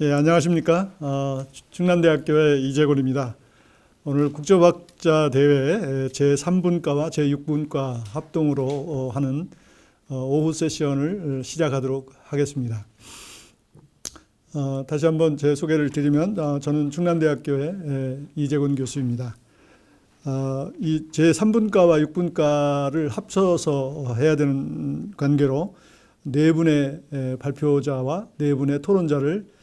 예, 안녕하십니까. 충남대학교의 이재곤입니다. 오늘 국제과학자 대회 제3분과와 제6분과 합동으로 하는 오후 세션을 시작하도록 하겠습니다. 다시 한번 제 소개를 드리면 저는 충남대학교의 이재곤 교수입니다. 이 제3분과와 6분과를 합쳐서 해야 되는 관계로 네 분의 발표자와 네 분의 토론자를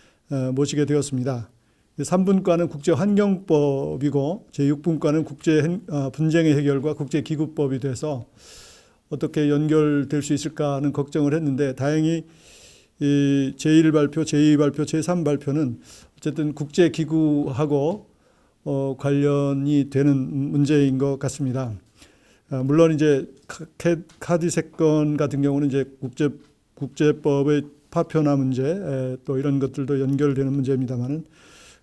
모시게 되었습니다. 3분과는 국제환경법이고 제6분과는 분쟁의 해결과 국제기구법이 돼서 어떻게 연결될 수 있을까 하는 걱정을 했는데 다행히 제1발표, 제2발표, 제3발표는 어쨌든 국제기구하고 관련이 되는 문제인 것 같습니다. 물론 이제 카디세 건 같은 경우는 이제 국제법의 파편화 문제 또 이런 것들도 연결되는 문제입니다만은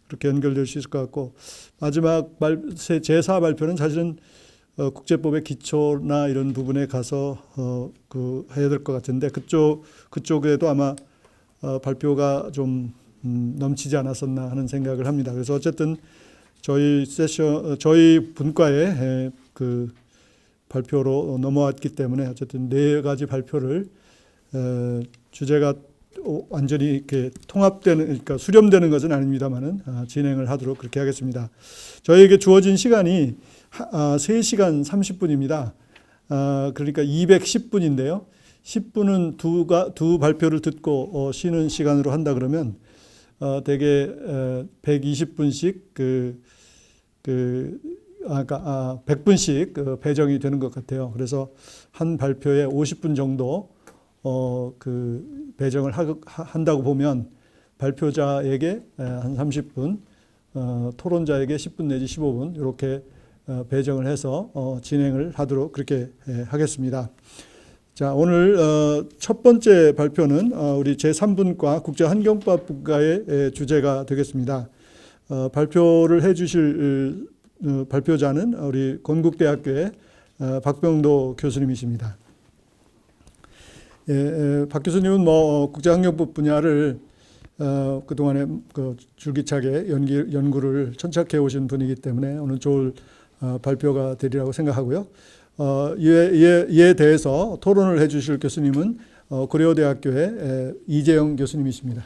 그렇게 연결될 수 있을 것 같고 마지막 제4 발표는 사실은 국제법의 기초나 이런 부분에 가서 해야 될 것 같은데 그쪽에도 아마 발표가 좀 넘치지 않았었나 하는 생각을 합니다. 그래서 어쨌든 저희 분과의 그 발표로 넘어왔기 때문에 어쨌든 네 가지 발표를 주제가 완전히 이렇게 통합되는, 그러니까 수렴되는 것은 아닙니다만은 진행을 하도록 그렇게 하겠습니다. 저희에게 주어진 시간이 3시간 30분입니다. 그러니까 210분인데요. 10분은 두 발표를 듣고 쉬는 시간으로 한다 그러면 대개 120분씩 100분씩 배정이 되는 것 같아요. 그래서 한 발표에 50분 정도 배정을 한다고 보면 발표자에게 한 30분, 토론자에게 10분 내지 15분 이렇게 배정을 해서 진행을 하도록 그렇게 하겠습니다. 자, 오늘 첫 번째 발표는 우리 제3분과 국제환경법 분과의 주제가 되겠습니다. 발표를 해주실 발표자는 우리 건국대학교의 박병도 교수님이십니다. 박 교수님은 국제환경법 분야를 그동안에 줄기차게 연구를 천착해 오신 분이기 때문에 오늘 좋을 발표가 되리라고 생각하고요. 이에 대해서 토론을 해주실 교수님은 고려대학교의 이재영 교수님이십니다.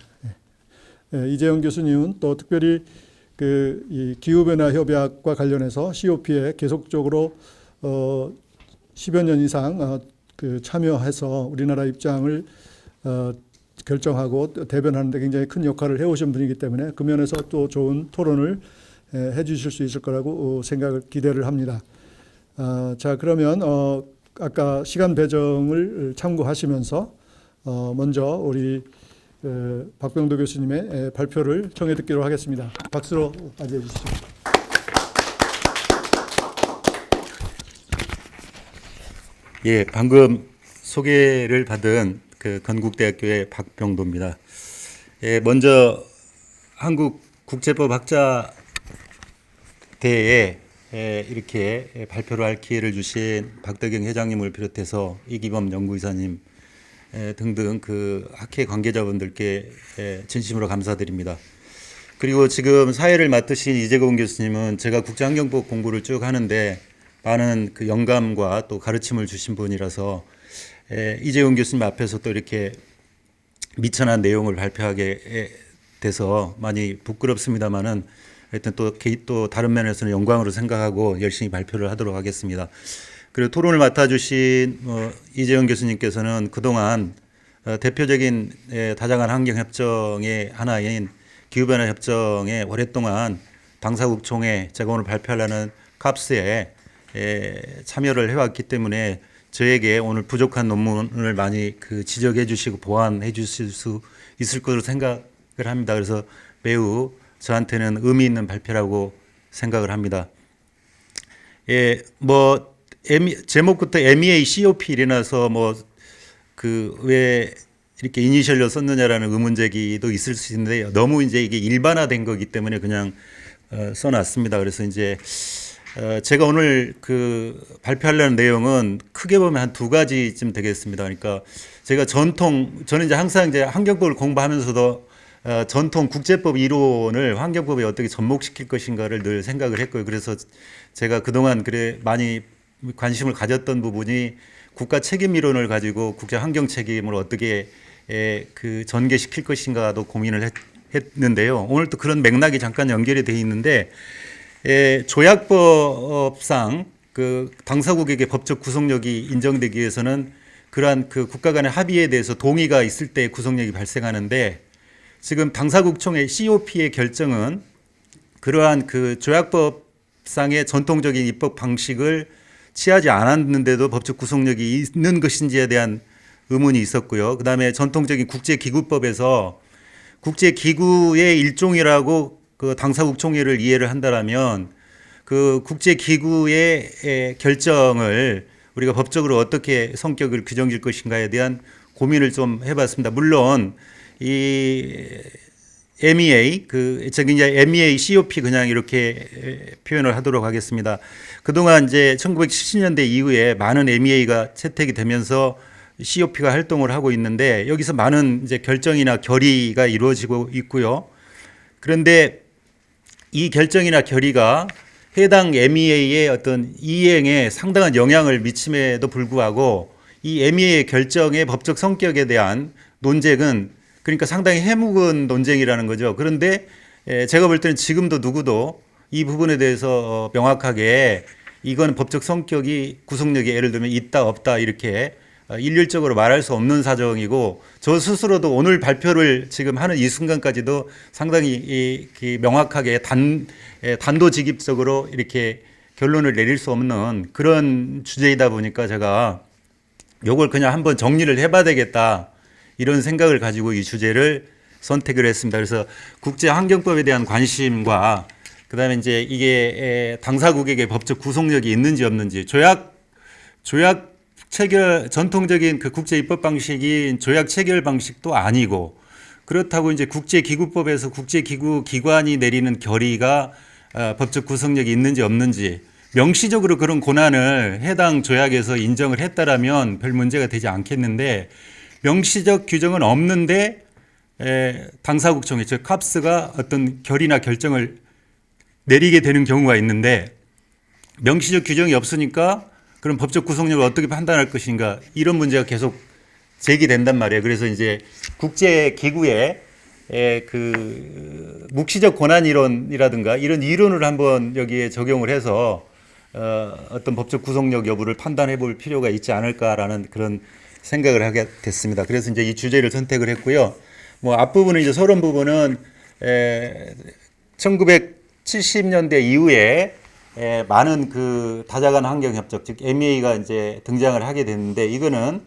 이재영 교수님은 또 특별히 이 기후변화 협약과 관련해서 COP에 계속적으로 10여 년 이상 참여해서 우리나라 입장을 결정하고 대변하는 데 굉장히 큰 역할을 해오신 분이기 때문에 그 면에서 또 좋은 토론을 해주실 수 있을 거라고 기대를 합니다. 자, 그러면 아까 시간 배정을 참고하시면서 먼저 우리 박병도 교수님의 발표를 청해 듣기로 하겠습니다. 박수로 맞이해 주시죠. 예, 방금 소개를 받은 건국대학교의 박병도입니다. 예, 먼저 한국 국제법 학자 대회에 이렇게 발표를 할 기회를 주신 박덕영 회장님을 비롯해서 이기범 연구이사님 등등 학회 관계자분들께 진심으로 감사드립니다. 그리고 지금 사회를 맡으신 이재곤 교수님은 제가 국제환경법 공부를 쭉 하는데 많은 영감과 또 가르침을 주신 분이라서 이재훈 교수님 앞에서 또 이렇게 미천한 내용을 발표하게 돼서 많이 부끄럽습니다만은 하여튼 또 다른 면에서는 영광으로 생각하고 열심히 발표를 하도록 하겠습니다. 그리고 토론을 맡아주신 이재훈 교수님께서는 그동안 대표적인 다자간 환경협정의 하나인 기후변화 협정에 오랫동안 당사국 총회 제가 오늘 발표하려는 캅스에 참여를 해왔기 때문에 저에게 오늘 부족한 논문을 많이 지적해 주시고 보완해 주실 수 있을 것으로 생각을 합니다. 그래서 매우 저한테는 의미 있는 발표라고 생각을 합니다. 제목부터 MEA COP 이래놔서 왜 이렇게 이니셜로 썼느냐라는 의문 제기도 있을 수 있는데 너무 이제 이게 일반화된 거기 때문에 그냥 써놨습니다. 그래서 이제 제가 오늘 발표하려는 내용은 크게 보면 한 두 가지쯤 되겠습니다. 그러니까 제가 저는 이제 항상 이제 환경법을 공부하면서도 전통 국제법 이론을 환경법에 어떻게 접목시킬 것인가를 늘 생각을 했고요. 그래서 제가 그동안 많이 관심을 가졌던 부분이 국가 책임 이론을 가지고 국제 환경 책임을 어떻게 그 전개시킬 것인가도 고민을 했는데요. 오늘 또 그런 맥락이 잠깐 연결이 돼 있는데 조약법상 그 당사국에게 법적 구속력이 인정되기 위해서는 그러한 그 국가 간의 합의에 대해서 동의가 있을 때 구속력이 발생하는데 지금 당사국 총회 COP의 결정은 그러한 그 조약법상의 전통적인 입법 방식을 취하지 않았는데도 법적 구속력이 있는 것인지에 대한 의문이 있었고요. 그다음에 전통적인 국제기구법에서 국제기구의 일종이라고 그 당사국 총회를 이해를 한다라면 그 국제기구의 결정을 우리가 법적으로 어떻게 성격을 규정질 것인가에 대한 고민을 좀 해봤습니다. 물론 이 MEA 저기 이제 MEA COP 그냥 이렇게 표현을 하도록 하겠습니다. 그동안 이제 1970년대 이후에 많은 MEA가 채택이 되면서 COP가 활동을 하고 있는데 여기서 많은 이제 결정이나 결의가 이루어지고 있고요. 그런데 이 결정이나 결의가 해당 MEA의 어떤 이행에 상당한 영향을 미침에도 불구하고 이 MEA의 결정의 법적 성격에 대한 논쟁은 그러니까 상당히 해묵은 논쟁이라는 거죠. 그런데 제가 볼 때는 지금도 누구도 이 부분에 대해서 명확하게 이건 법적 성격이 구속력이 예를 들면 있다 없다 이렇게 일률적으로 말할 수 없는 사정이고 저 스스로도 오늘 발표를 지금 하는 이 순간까지도 상당히 명확하게 단도직입적으로 이렇게 결론을 내릴 수 없는 그런 주제이다 보니까 제가 요걸 그냥 한번 정리를 해봐야 되겠다 이런 생각을 가지고 이 주제를 선택을 했습니다. 그래서 국제환경법에 대한 관심과 그다음에 이제 이게 당사국에게 법적 구속력이 있는지 없는지 조약 체결 전통적인 그 국제 입법 방식이 조약 체결 방식도 아니고 그렇다고 이제 국제기구법에서 국제기구 기관이 내리는 결의가 법적 구속력이 있는지 없는지 명시적으로 그런 권한을 해당 조약에서 인정을 했다라면 별 문제가 되지 않겠는데 명시적 규정은 없는데 당사국 총회 즉 캅스가 어떤 결의나 결정을 내리게 되는 경우가 있는데 명시적 규정이 없으니까 그럼 법적 구속력을 어떻게 판단할 것인가 이런 문제가 계속 제기된단 말이에요. 그래서 이제 국제기구의 그 묵시적 권한 이론이라든가 이런 이론을 한번 여기에 적용을 해서 어떤 법적 구속력 여부를 판단해 볼 필요가 있지 않을까라는 그런 생각을 하게 됐습니다. 그래서 이제 이 주제를 선택을 했고요. 뭐 앞부분은 이제 서론 부분은 1970년대 이후에 많은 그 다자간 환경 협정 즉 MEA가 이제 등장을 하게 됐는데 이거는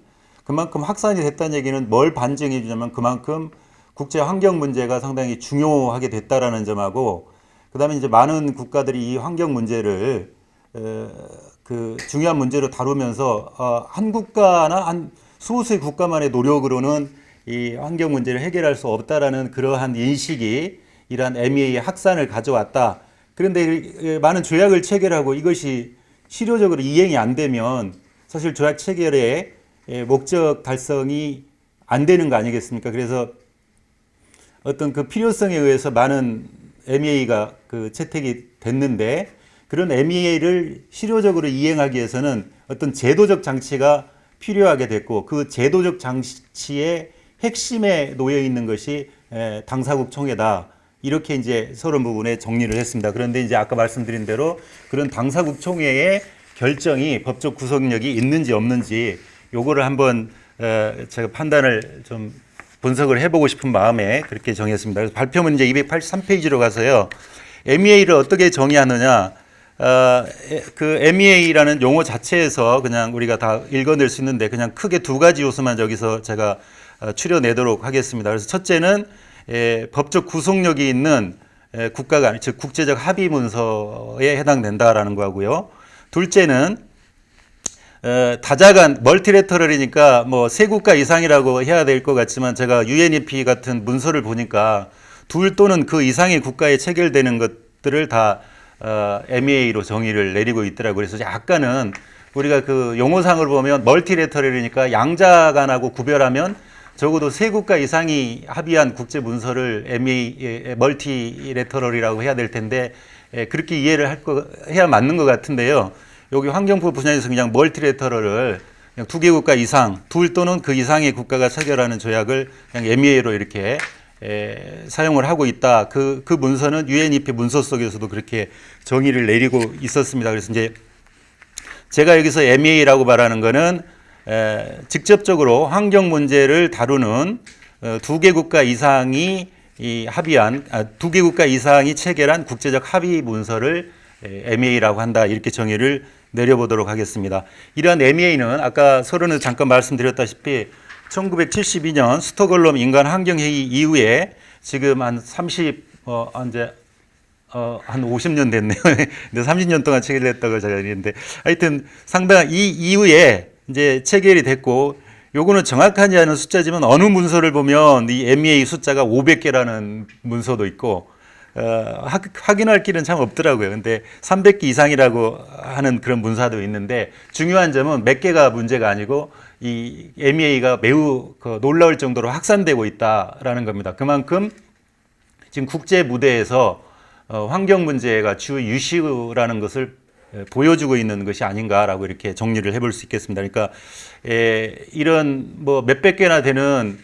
그만큼 확산이 됐다는 얘기는 뭘 반증해 주냐면 그만큼 국제 환경 문제가 상당히 중요하게 됐다라는 점하고 그다음에 이제 많은 국가들이 이 환경 문제를 그 중요한 문제로 다루면서 한 국가나 한 소수의 국가만의 노력으로는 이 환경 문제를 해결할 수 없다라는 그러한 인식이 이러한 MEA의 확산을 가져왔다. 그런데 많은 조약을 체결하고 이것이 실효적으로 이행이 안 되면 사실 조약 체결의 목적 달성이 안 되는 거 아니겠습니까? 그래서 어떤 그 필요성에 의해서 많은 MEA가 그 채택이 됐는데 그런 MEA를 실효적으로 이행하기 위해서는 어떤 제도적 장치가 필요하게 됐고 그 제도적 장치의 핵심에 놓여 있는 것이 당사국 총회다. 이렇게 이제 서론 부분에 정리를 했습니다. 그런데 이제 아까 말씀드린 대로 그런 당사국 총회의 결정이 법적 구속력이 있는지 없는지 요거를 한번 제가 판단을 좀 분석을 해보고 싶은 마음에 그렇게 정했습니다. 그래서 발표문 이제 283페이지로 가서요. MEA를 어떻게 정의하느냐. 그 MEA라는 용어 자체에서 그냥 우리가 다 읽어낼 수 있는데 그냥 크게 두 가지 요소만 여기서 제가 추려내도록 하겠습니다. 그래서 첫째는 법적 구속력이 있는 국가 간, 즉 국제적 합의 문서에 해당된다라는 거고요. 둘째는 다자간 멀티레터럴이니까 뭐 세 국가 이상이라고 해야 될 것 같지만 제가 UNEP 같은 문서를 보니까 둘 또는 그 이상의 국가에 체결되는 것들을 다 MEA로 정의를 내리고 있더라고요. 그래서 약간은 우리가 그 용어상으로 보면 멀티레터럴이니까 양자 간하고 구별하면 적어도 세 국가 이상이 합의한 국제 문서를 MEA 멀티레터럴이라고 해야 될 텐데 그렇게 이해를 해야 맞는 것 같은데요. 여기 환경부 분야에서 그냥 멀티레터럴을 그냥 두 개 국가 이상, 둘 또는 그 이상의 국가가 체결하는 조약을 그냥 MEA로 이렇게 사용을 하고 있다. 그 문서는 UNEP 문서 속에서도 그렇게 정의를 내리고 있었습니다. 그래서 이제 제가 여기서 MEA라고 말하는 거는 직접적으로 환경 문제를 다루는 두 개 국가 이상이 합의한 두 개 국가 이상이 체결한 국제적 합의 문서를 MEA라고 한다. 이렇게 정의를 내려보도록 하겠습니다. 이러한 MEA는 아까 서론에서 잠깐 말씀드렸다시피 1972년 스톡홀름 인간 환경 회의 이후에 지금 한 50년 됐네요. 근데 30년 동안 체결됐다고 제가 얘기했는데 하여튼 상당히 이 이후에 이제 체결이 됐고 요거는 정확하지 않은 숫자지만 어느 문서를 보면 이 MEA 숫자가 500개라는 문서도 있고 확인할 길은 참 없더라고요. 근데 300개 이상이라고 하는 그런 문서도 있는데 중요한 점은 몇 개가 문제가 아니고 이 MEA가 매우 놀라울 정도로 확산되고 있다라는 겁니다. 그만큼 지금 국제 무대에서 환경 문제가 주 이슈라는 것을 보여주고 있는 것이 아닌가라고 이렇게 정리를 해볼 수 있겠습니다. 그러니까 이런 뭐 몇백 개나 되는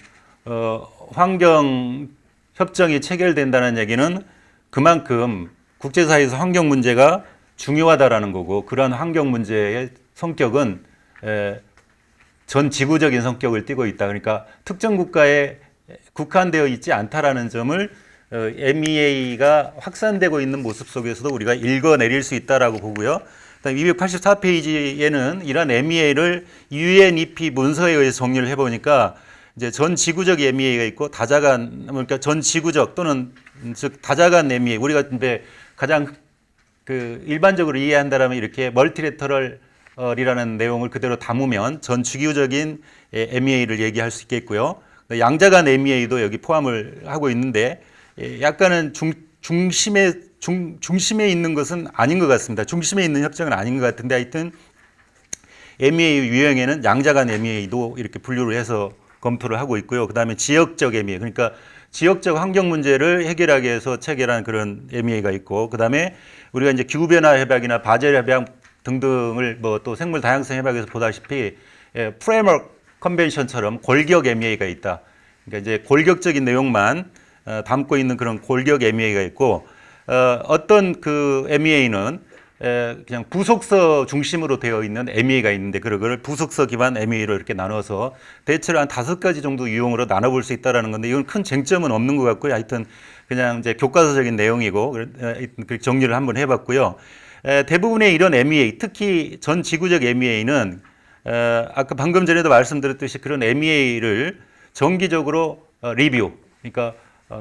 환경 협정이 체결된다는 얘기는 그만큼 국제사회에서 환경 문제가 중요하다라는 거고 그러한 환경 문제의 성격은 전 지구적인 성격을 띠고 있다. 그러니까 특정 국가에 국한되어 있지 않다라는 점을 MEA가 확산되고 있는 모습 속에서도 우리가 읽어내릴 수 있다라고 보고요. 284페이지에는 이런 MEA를 UNEP 문서에 의해서 정리를 해보니까 이제 전 지구적 MEA가 있고 다자간 그러니까 전 지구적 또는 즉 다자간 MEA 우리가 근데 가장 일반적으로 이해한다라면 이렇게 멀티레터럴이라는 내용을 그대로 담으면 전 지구적인 MEA를 얘기할 수 있겠고요. 양자간 MEA도 여기 포함을 하고 있는데 약간은 중심에 있는 것은 아닌 것 같습니다. 중심에 있는 협정은 아닌 것 같은데 하여튼 MEA 유형에는 양자간 MEA도 이렇게 분류를 해서 검토를 하고 있고요. 그 다음에 지역적 MEA 그러니까 지역적 환경 문제를 해결하기 위해서 체결한 그런 MEA가 있고 그 다음에 우리가 이제 기후변화 협약이나 바젤 협약 등등을 뭐 또 생물 다양성 협약에서 보다시피 프레임워크 컨벤션처럼 골격 MEA가 있다. 그러니까 이제 골격적인 내용만 담고 있는 그런 골격 MEA가 있고 어떤 그 MEA는 그냥 부속서 중심으로 되어 있는 MEA가 있는데 그걸 부속서 기반 MEA로 이렇게 나눠서 대체로 한 5가지 정도 유형으로 나눠볼 수 있다라는 건데 이건 큰 쟁점은 없는 것 같고요. 하여튼 그냥 이제 교과서적인 내용이고 정리를 한번 해봤고요. 대부분의 이런 MEA, 특히 전 지구적 MEA는 아까 방금 전에도 말씀드렸듯이 그런 MEA를 정기적으로 리뷰, 그러니까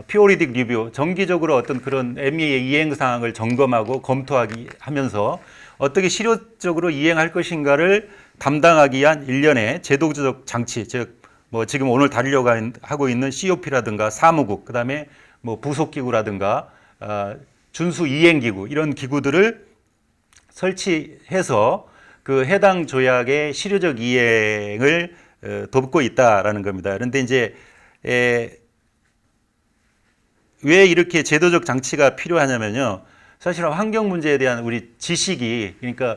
피오리딕 리뷰, 정기적으로 어떤 그런 MEA 이행 사항을 점검하고 검토하기 하면서 어떻게 실효적으로 이행할 것인가를 담당하기 위한 일련의 제도적 장치, 즉 뭐 지금 오늘 다루려고 하고 있는 COP라든가 사무국, 그다음에 뭐 부속기구라든가 준수 이행기구 이런 기구들을 설치해서 그 해당 조약의 실효적 이행을 돕고 있다라는 겁니다. 그런데 이제 왜 이렇게 제도적 장치가 필요하냐면요. 사실 환경 문제에 대한 우리 지식이 그러니까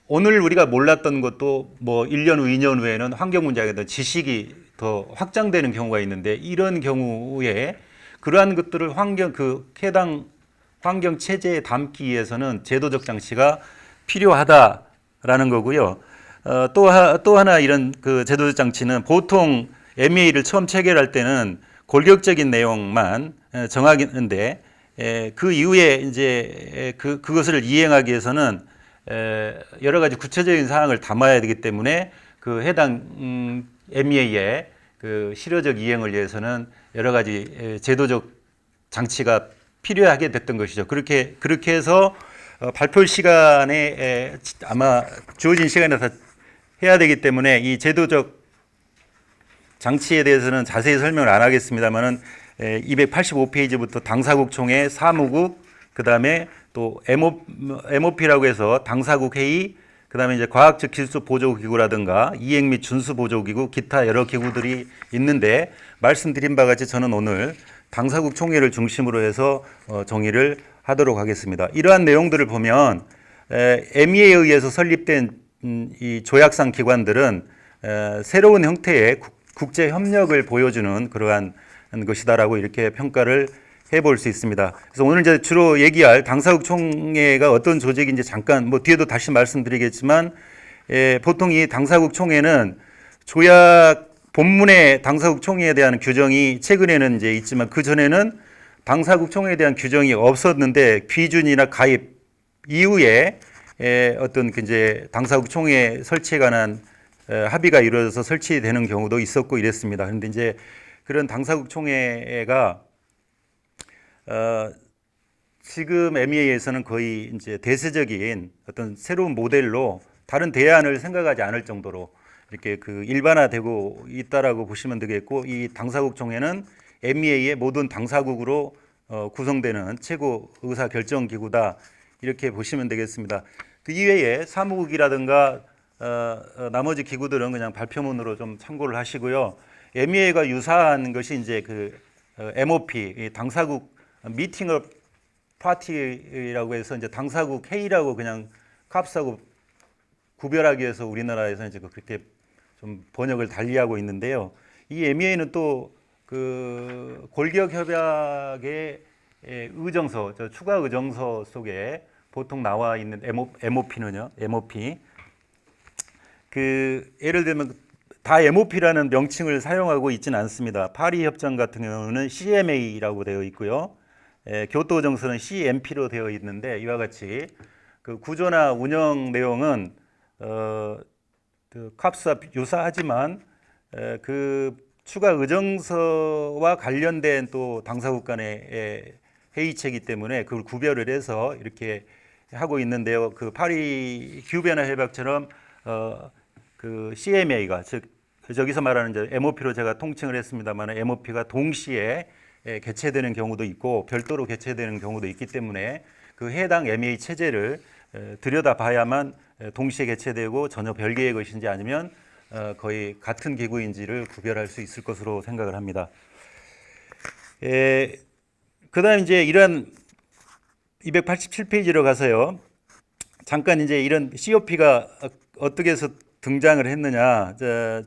오늘 우리가 몰랐던 것도 뭐 1년 후, 2년 후에는 환경 문제에 대한 지식이 더 확장되는 경우가 있는데 이런 경우에 그러한 것들을 해당 환경 체제에 담기 위해서는 제도적 장치가 필요하다라는 거고요. 또 하나 이런 그 제도적 장치는 보통 MEA를 처음 체결할 때는 골격적인 내용만 정하는데 그 이후에 이제 그것을 이행하기 위해서는 여러 가지 구체적인 사항을 담아야 되기 때문에 그 해당 MEA의 그 실효적 이행을 위해서는 여러 가지 제도적 장치가 필요하게 됐던 것이죠. 그렇게 해서 발표 시간에 아마 주어진 시간에 다 해야 되기 때문에 이 제도적 장치에 대해서는 자세히 설명을 안 하겠습니다만은 285페이지부터 당사국 총회, 사무국, 그 다음에 또 MOP라고 해서 당사국 회의, 그다음에 이제 과학적 기술 보조 기구라든가 이행 및 준수 보조 기구, 기타 여러 기구들이 있는데 말씀드린 바와 같이 저는 오늘 당사국 총회를 중심으로 해서 정의를 하도록 하겠습니다. 이러한 내용들을 보면 MEA에 의해서 설립된 이 조약상 기관들은 새로운 형태의 국제 협력을 보여주는 그러한 것이다라고 이렇게 평가를 해볼 수 있습니다. 그래서 오늘 이제 주로 얘기할 당사국 총회가 어떤 조직인지 잠깐 뒤에도 다시 말씀드리겠지만 보통 이 당사국 총회는 조약 본문의 당사국 총회에 대한 규정이 최근에는 이제 있지만 그 전에는 당사국 총회에 대한 규정이 없었는데 귀준이나 가입 이후에 어떤 이제 당사국 총회 설치에 관한 합의가 이루어져서 설치되는 경우도 있었고 이랬습니다. 그런데 이제 그런 당사국 총회가 지금 MEA에서는 거의 이제 대세적인 어떤 새로운 모델로 다른 대안을 생각하지 않을 정도로 이렇게 그 일반화되고 있다라고 보시면 되겠고, 이 당사국 총회는 MEA의 모든 당사국으로 구성되는 최고 의사 결정 기구다 이렇게 보시면 되겠습니다. 그 이외에 사무국이라든가 나머지 기구들은 그냥 발표문으로 좀 참고를 하시고요. MEA가 유사한 것이 이제 그 MOP 당사국 미팅을 파티라고 해서 이제 당사국 회의라고 그냥 캅스하고 구별하기 위해서 우리나라에서 이제 그렇게 좀 번역을 달리하고 있는데요. 이 MEA는 또 그 골격 협약의 의정서, 추가 의정서 속에 보통 나와 있는 MOP는요. MOP 그 예를 들면 다 MOP라는 명칭을 사용하고 있지는 않습니다. 파리 협정 같은 경우는 CMA라고 되어 있고요. 교토 의정서는 CMP로 되어 있는데 이와 같이 그 구조나 운영 내용은 그 캅스와 유사하지만 그 추가 의정서와 관련된 또 당사국 간의 회의체이기 때문에 그걸 구별을 해서 이렇게 하고 있는데요. 그 파리 기후변화 협약처럼 그 CMA가 즉 저기서 말하는 이제 MOP로 제가 통칭을 했습니다만 MOP가 동시에 개최되는 경우도 있고 별도로 개최되는 경우도 있기 때문에 그 해당 MEA 체제를 들여다봐야만 동시에 개최되고 전혀 별개의 것인지 아니면 거의 같은 기구인지를 구별할 수 있을 것으로 생각을 합니다. 그다음 이제 이런 287페이지로 가서요. 잠깐 이제 이런 COP가 어떻게 해서 등장을 했느냐.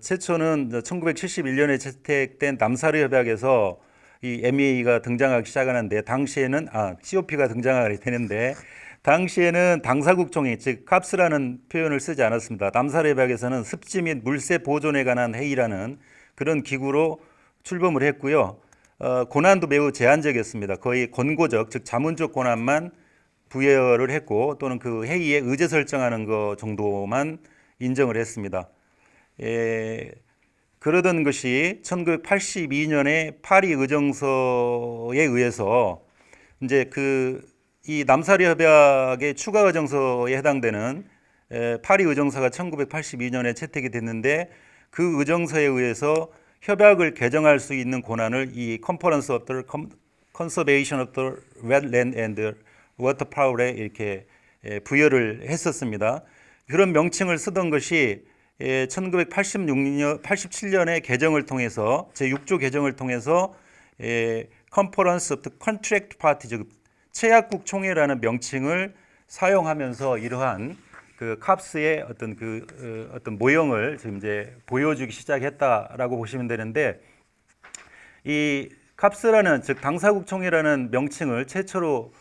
최초는 1971년에 채택된 남사르 협약에서 이 MEA가 등장하기 시작하는데 당시에는 COP가 등장하게 되는데 당시에는 당사국 총회 즉 캅스라는 표현을 쓰지 않았습니다. 남사르 협약에서는 습지 및 물세 보존에 관한 회의라는 그런 기구로 출범을 했고요. 권한도 매우 제한적이었습니다. 거의 권고적 즉 자문적 권한만 부여를 했고 또는 그 회의에 의제 설정하는 것 정도만 인정을 했습니다. 그러던 것이 1982년에 파리 의정서에 의해서 이제 이 남사르 협약의 추가 의정서에 해당되는 파리 의정서가 1982년에 채택이 됐는데 그 의정서에 의해서 협약을 개정할 수 있는 권한을 이 Conference of the Conservation of the Wetland and Water Power에 이렇게 부여를 했었습니다. 그런 명칭을 쓰던 것이 1987년에 개정을 통해서 제6조 개정을 통해서 Conference of the Contract Party 즉 최약국 총회라는 명칭을 사용하면서 이러한 그 캅스의 어떤 모형을 지금 이제 보여주기 시작했다라고 보시면 되는데 이 캅스라는 즉 당사국 총회라는 명칭을 최초로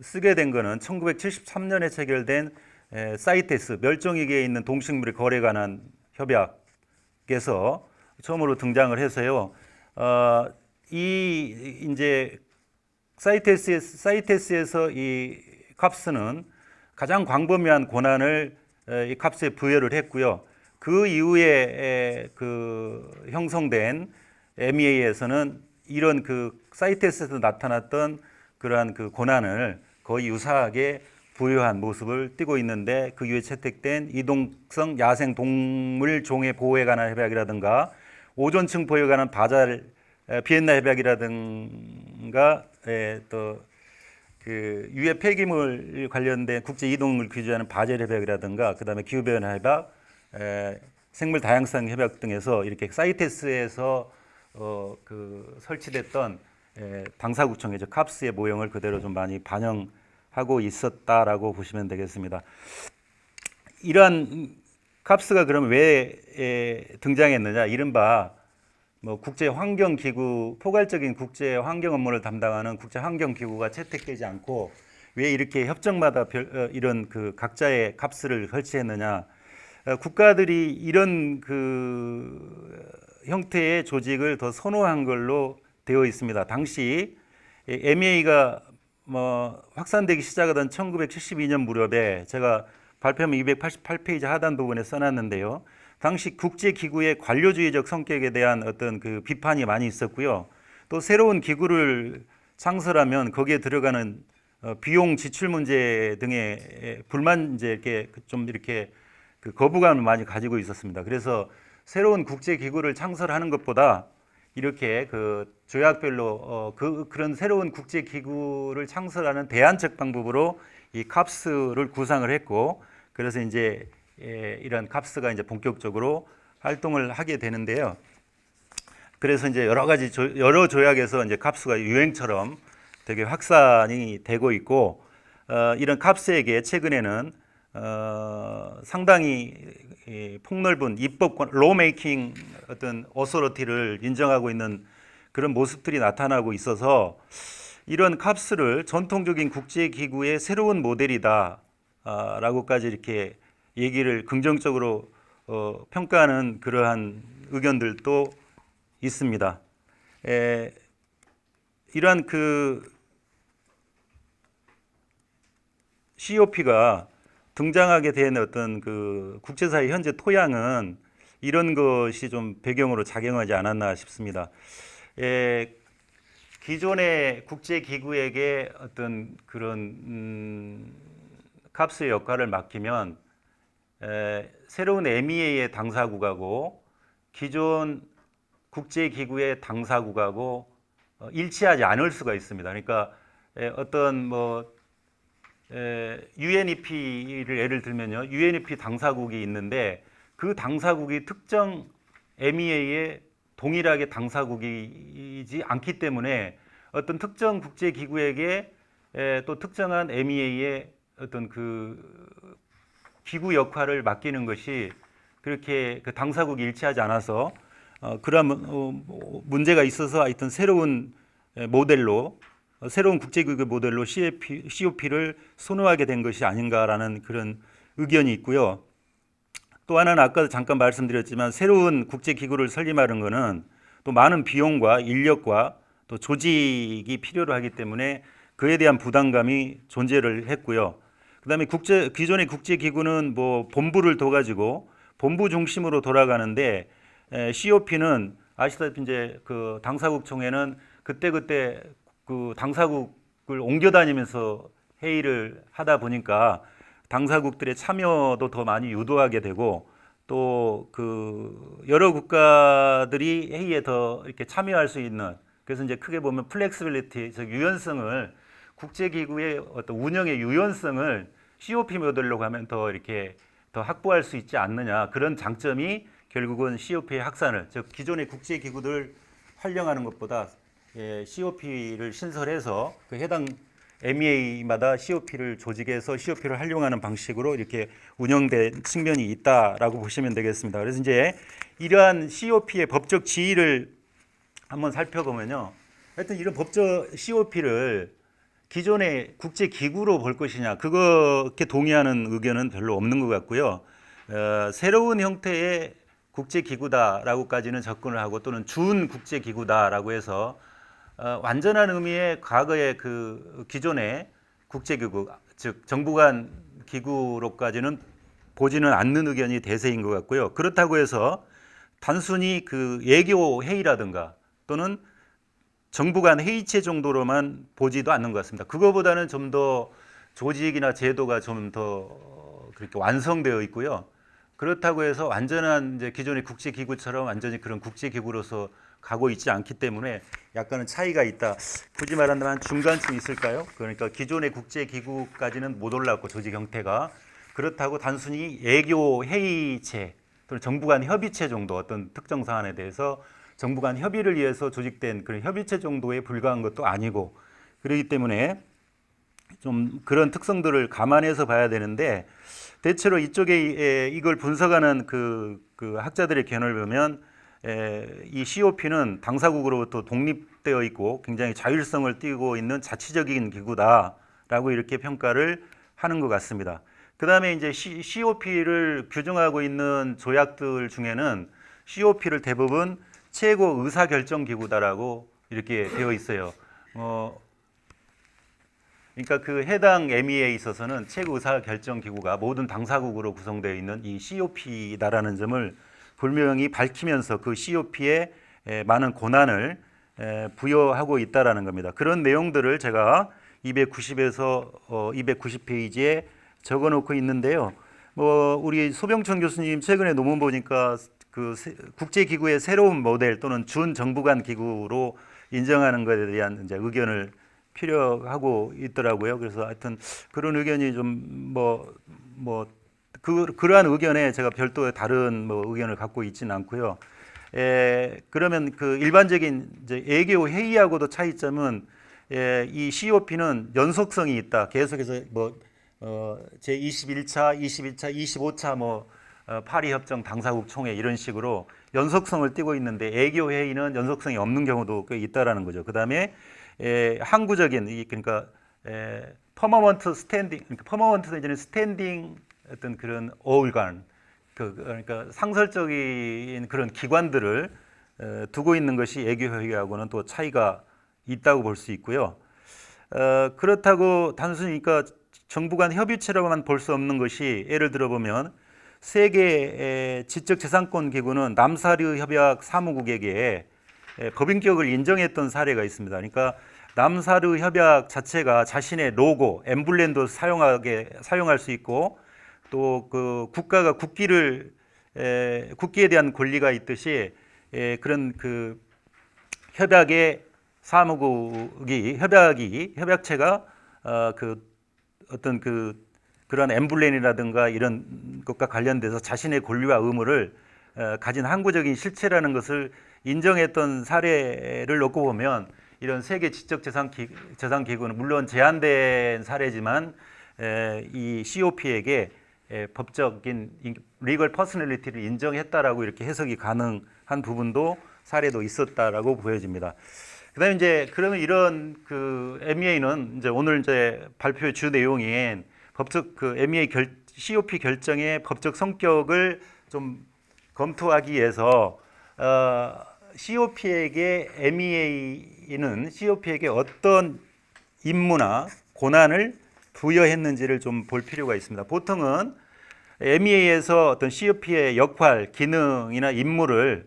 쓰게 된 거는 1973년에 체결된 사이테스 멸종위기에 있는 동식물의 거래에 관한 협약에서 처음으로 등장을 해서요. 이 이제 사이테스에서 이 캅스는 가장 광범위한 권한을 이 캅스에 부여를 했고요. 그 이후에 그 형성된 MEA에서는 이런 그 사이테스에서 나타났던 그러한 그 권한을 거의 유사하게 부여한 모습을 띠고 있는데 그 이후에 채택된 이동성 야생 동물 종의 보호에 관한 협약이라든가 오존층 보호에 관한 바잘 비엔나 협약이라든가 또 그 유해 폐기물 관련된 국제 이동을 규제하는 바젤 협약이라든가 그다음에 기후 변화 협약, 생물 다양성 협약 등에서 이렇게 사이테스에서 그 설치됐던 당사구청의 캅스의 모형을 그대로 좀 많이 반영하고 있었다라고 보시면 되겠습니다. 이러한 캅스가 그러면 왜 등장했느냐? 이른바 뭐 국제환경기구, 포괄적인 국제환경 업무를 담당하는 국제환경기구가 채택되지 않고 왜 이렇게 협정마다 이런 그 각자의 캅스를 설치했느냐? 국가들이 이런 그 형태의 조직을 더 선호한 걸로 되어 있습니다. 당시 MEA가 뭐 확산되기 시작하던 1972년 무렵에 제가 발표문 288페이지 하단 부분에 써놨는데요. 당시 국제기구의 관료주의적 성격에 대한 어떤 그 비판이 많이 있었고요. 또 새로운 기구를 창설하면 거기에 들어가는 비용 지출 문제 등의 불만 이제 이렇게 좀 이렇게 그 거부감을 많이 가지고 있었습니다. 그래서 새로운 국제기구를 창설하는 것보다 이렇게 그 조약별로 그런 새로운 국제기구를 창설하는 대안적 방법으로 이 캅스를 구상을 했고, 그래서 이제 이런 캅스가 이제 본격적으로 활동을 하게 되는데요. 그래서 이제 여러 가지 여러 조약에서 이제 캅스가 유행처럼 되게 확산이 되고 있고, 이런 캅스에게 최근에는 상당히 폭넓은 입법권, 로메이킹 어떤 어소러티를 인정하고 있는 그런 모습들이 나타나고 있어서 이런 캅스를 전통적인 국제기구의 새로운 모델이다라고까지 이렇게 얘기를 긍정적으로 평가하는 그러한 의견들도 있습니다. 이러한 그 COP가 등장하게 된 어떤 그 국제사회 현재 토양은 이런 것이 좀 배경으로 작용하지 않았나 싶습니다. 기존의 국제기구에게 어떤 그런 캅스의 역할을 맡기면 새로운 MEA의 당사국하고 기존 국제기구의 당사국하고 일치하지 않을 수가 있습니다. 그러니까 어떤 뭐 UNEP를 예를 들면요, UNEP 당사국이 있는데 그 당사국이 특정 MEA의 동일하게 당사국이지 않기 때문에 어떤 특정 국제기구에게 또 특정한 MEA의 어떤 그 기구 역할을 맡기는 것이 그렇게 그 당사국이 일치하지 않아서 그런 문제가 있어서 하여튼 새로운 모델로 새로운 국제기구 모델로 COP를 선호하게 된 것이 아닌가라는 그런 의견이 있고요. 또 하나는 아까도 잠깐 말씀드렸지만 새로운 국제기구를 설립하는 것은 또 많은 비용과 인력과 또 조직이 필요로 하기 때문에 그에 대한 부담감이 존재를 했고요. 그다음에 기존의 국제기구는 뭐 본부를 둬가지고 본부 중심으로 돌아가는데 COP는 아시다시피 이제 그 당사국 총회는 그때 그 당사국을 옮겨 다니면서 회의를 하다 보니까 당사국들의 참여도 더 많이 유도하게 되고 또 그 여러 국가들이 회의에 더 이렇게 참여할 수 있는, 그래서 이제 크게 보면 플렉시빌리티, 즉 유연성을 국제기구의 어떤 운영의 유연성을 COP 모델로 가면 더 이렇게 더 확보할 수 있지 않느냐, 그런 장점이 결국은 COP의 확산을, 즉 기존의 국제기구들 활용하는 것보다 COP를 신설해서 그 해당 MEA마다 COP를 조직해서 COP를 활용하는 방식으로 이렇게 운영된 측면이 있다라고 보시면 되겠습니다. 그래서 이제 이러한 COP의 법적 지위를 한번 살펴보면요, 하여튼 이런 법적 COP를 기존의 국제기구로 볼 것이냐, 그렇게 동의하는 의견은 별로 없는 것 같고요. 새로운 형태의 국제기구다라고까지는 접근을 하고, 또는 준 국제기구다라고 해서 완전한 의미의 과거의 그 기존의 국제기구, 즉 정부 간 기구로까지는 보지는 않는 의견이 대세인 것 같고요. 그렇다고 해서 단순히 그 외교 회의라든가 또는 정부 간 회의체 정도로만 보지도 않는 것 같습니다. 그거보다는 좀 더 조직이나 제도가 좀 더 그렇게 완성되어 있고요. 그렇다고 해서 완전한 이제 기존의 국제기구처럼 완전히 그런 국제기구로서 가고 있지 않기 때문에 약간은 차이가 있다. 굳이 말한다면 중간쯤 있을까요? 그러니까 기존의 국제기구까지는 못 올랐고 조직 형태가 그렇다고 단순히 예교 회의체 또는 정부 간 협의체 정도 어떤 특정 사안에 대해서 정부 간 협의를 위해서 조직된 그런 협의체 정도에 불과한 것도 아니고 그렇기 때문에 좀 그런 특성들을 감안해서 봐야 되는데 대체로 이쪽에 이걸 분석하는 그 학자들의 견해를 보면 이 COP는 당사국으로부터 독립되어 있고 굉장히 자율성을 띠고 있는 자치적인 기구다라고 이렇게 평가를 하는 것 같습니다. 그 다음에 이제 COP를 규정하고 있는 조약들 중에는 COP를 대부분 최고 의사결정기구다라고 이렇게 되어 있어요. 그러니까 그 해당 MEA에 있어서는 최고 의사결정기구가 모든 당사국으로 구성되어 있는 이 COP다라는 점을 분명히 밝히면서 그 COP에 많은 권한을 부여하고 있다라는 겁니다. 그런 내용들을 제가 290에서 290페이지에 적어놓고 있는데요. 우리 소병천 교수님 최근에 논문 보니까 그 국제기구의 새로운 모델 또는 준정부 간 기구로 인정하는 것에 대한 이제 의견을 필요하고 있더라고요. 그래서 하여튼 그런 의견이 좀 그러한 의견에 제가 별도의 다른 의견을 갖고 있지는 않고요. 그러면 그 일반적인 이제 예교 회의하고도 차이점은 이 COP는 연속성이 있다. 계속해서 제 21차, 22차, 25차 파리 협정 당사국 총회 이런 식으로 연속성을 띠고 있는데 예교 회의는 연속성이 없는 경우도 꽤 있다라는 거죠. 그다음에 항구적인 그러니까 퍼머먼트 스탠딩 그러니까 퍼머먼트 내지는 스탠딩 어떤 그런 어울간 그러니까 상설적인 그런 기관들을 두고 있는 것이 예교 회의하고는 또 차이가 있다고 볼 수 있고요. 그렇다고 단순히 그러니까 정부 간 협의체라고만 볼 수 없는 것이 예를 들어 보면 세계 지적재산권 기구는 남사르 협약 사무국에게 법인격을 인정했던 사례가 있습니다. 그러니까 남사르 협약 자체가 자신의 로고, 엠블렘도 사용할 수 있고 또 그 국가가 국기에 대한 권리가 있듯이 그런 그 협약의 협약체가 그 어떤 그런 엠블렘이라든가 이런 것과 관련돼서 자신의 권리와 의무를 가진 항구적인 실체라는 것을 인정했던 사례를 놓고 보면 이런 세계 지적재산기구는 물론 제한된 사례지만 이 COP에게 법적인 리걸 퍼스널리티를 인정했다라고 이렇게 해석이 가능한 부분도 사례도 있었다라고 보여집니다. 그다음에 이제 그러면 이런 그 MEA는 이제 오늘 이제 발표의 주 내용인 법적 그 COP 결정의 법적 성격을 좀 검토하기 위해서 MEA는 COP에게 어떤 임무나 권한을 부여했는지를 좀 볼 필요가 있습니다. 보통은 MEA에서 어떤 COP의 역할, 기능이나 임무를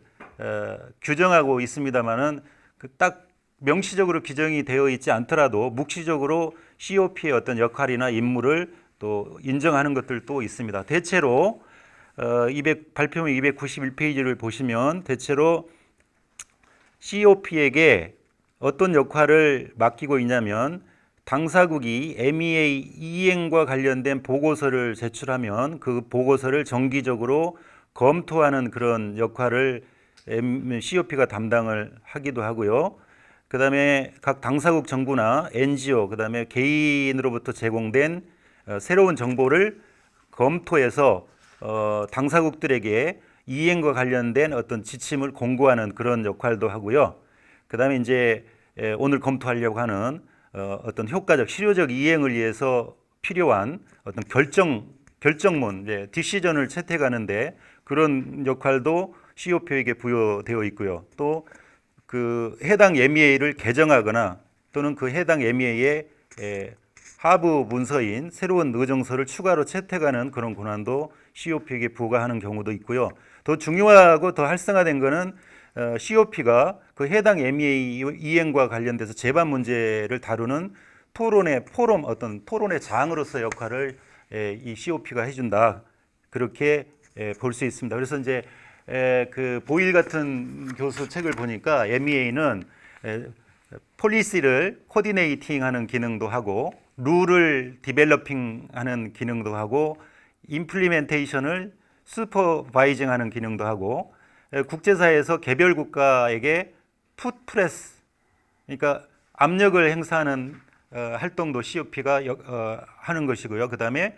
규정하고 있습니다만은 딱 명시적으로 규정이 되어 있지 않더라도 묵시적으로 COP의 어떤 역할이나 임무를 또 인정하는 것들도 있습니다. 대체로 발표문 291페이지를 보시면 대체로 COP에게 어떤 역할을 맡기고 있냐면 당사국이 MEA 이행과 관련된 보고서를 제출하면 그 보고서를 정기적으로 검토하는 그런 역할을 COP가 담당을 하기도 하고요. 그 다음에 각 당사국 정부나 NGO, 그 다음에 개인으로부터 제공된 새로운 정보를 검토해서 당사국들에게 이행과 관련된 어떤 지침을 공고하는 그런 역할도 하고요. 그 다음에 이제 오늘 검토하려고 하는 어떤 효과적, 실효적 이행을 위해서 필요한 어떤 결정문, 디시전을 채택하는데 그런 역할도 COP에게 부여되어 있고요. 또 그 해당 MEA를 개정하거나 또는 그 해당 MEA의 하부 문서인 새로운 의정서를 추가로 채택하는 그런 권한도 COP에게 부과하는 경우도 있고요. 더 중요하고 더 활성화된 것은 COP가 그 해당 MEA 이행과 관련돼서 재반 문제를 다루는 어떤 토론의 장으로서 역할을 이 COP가 해준다. 그렇게 볼 수 있습니다. 그래서 이제 그 보일 같은 교수 책을 보니까 MEA는 폴리시를 코디네이팅하는 기능도 하고 룰을 디벨로핑하는 기능도 하고 임플리멘테이션을 슈퍼바이징하는 기능도 하고 국제사회에서 개별 국가에게 풋프레스 그러니까 압력을 행사하는 활동도 COP가 하는 것이고요. 그다음에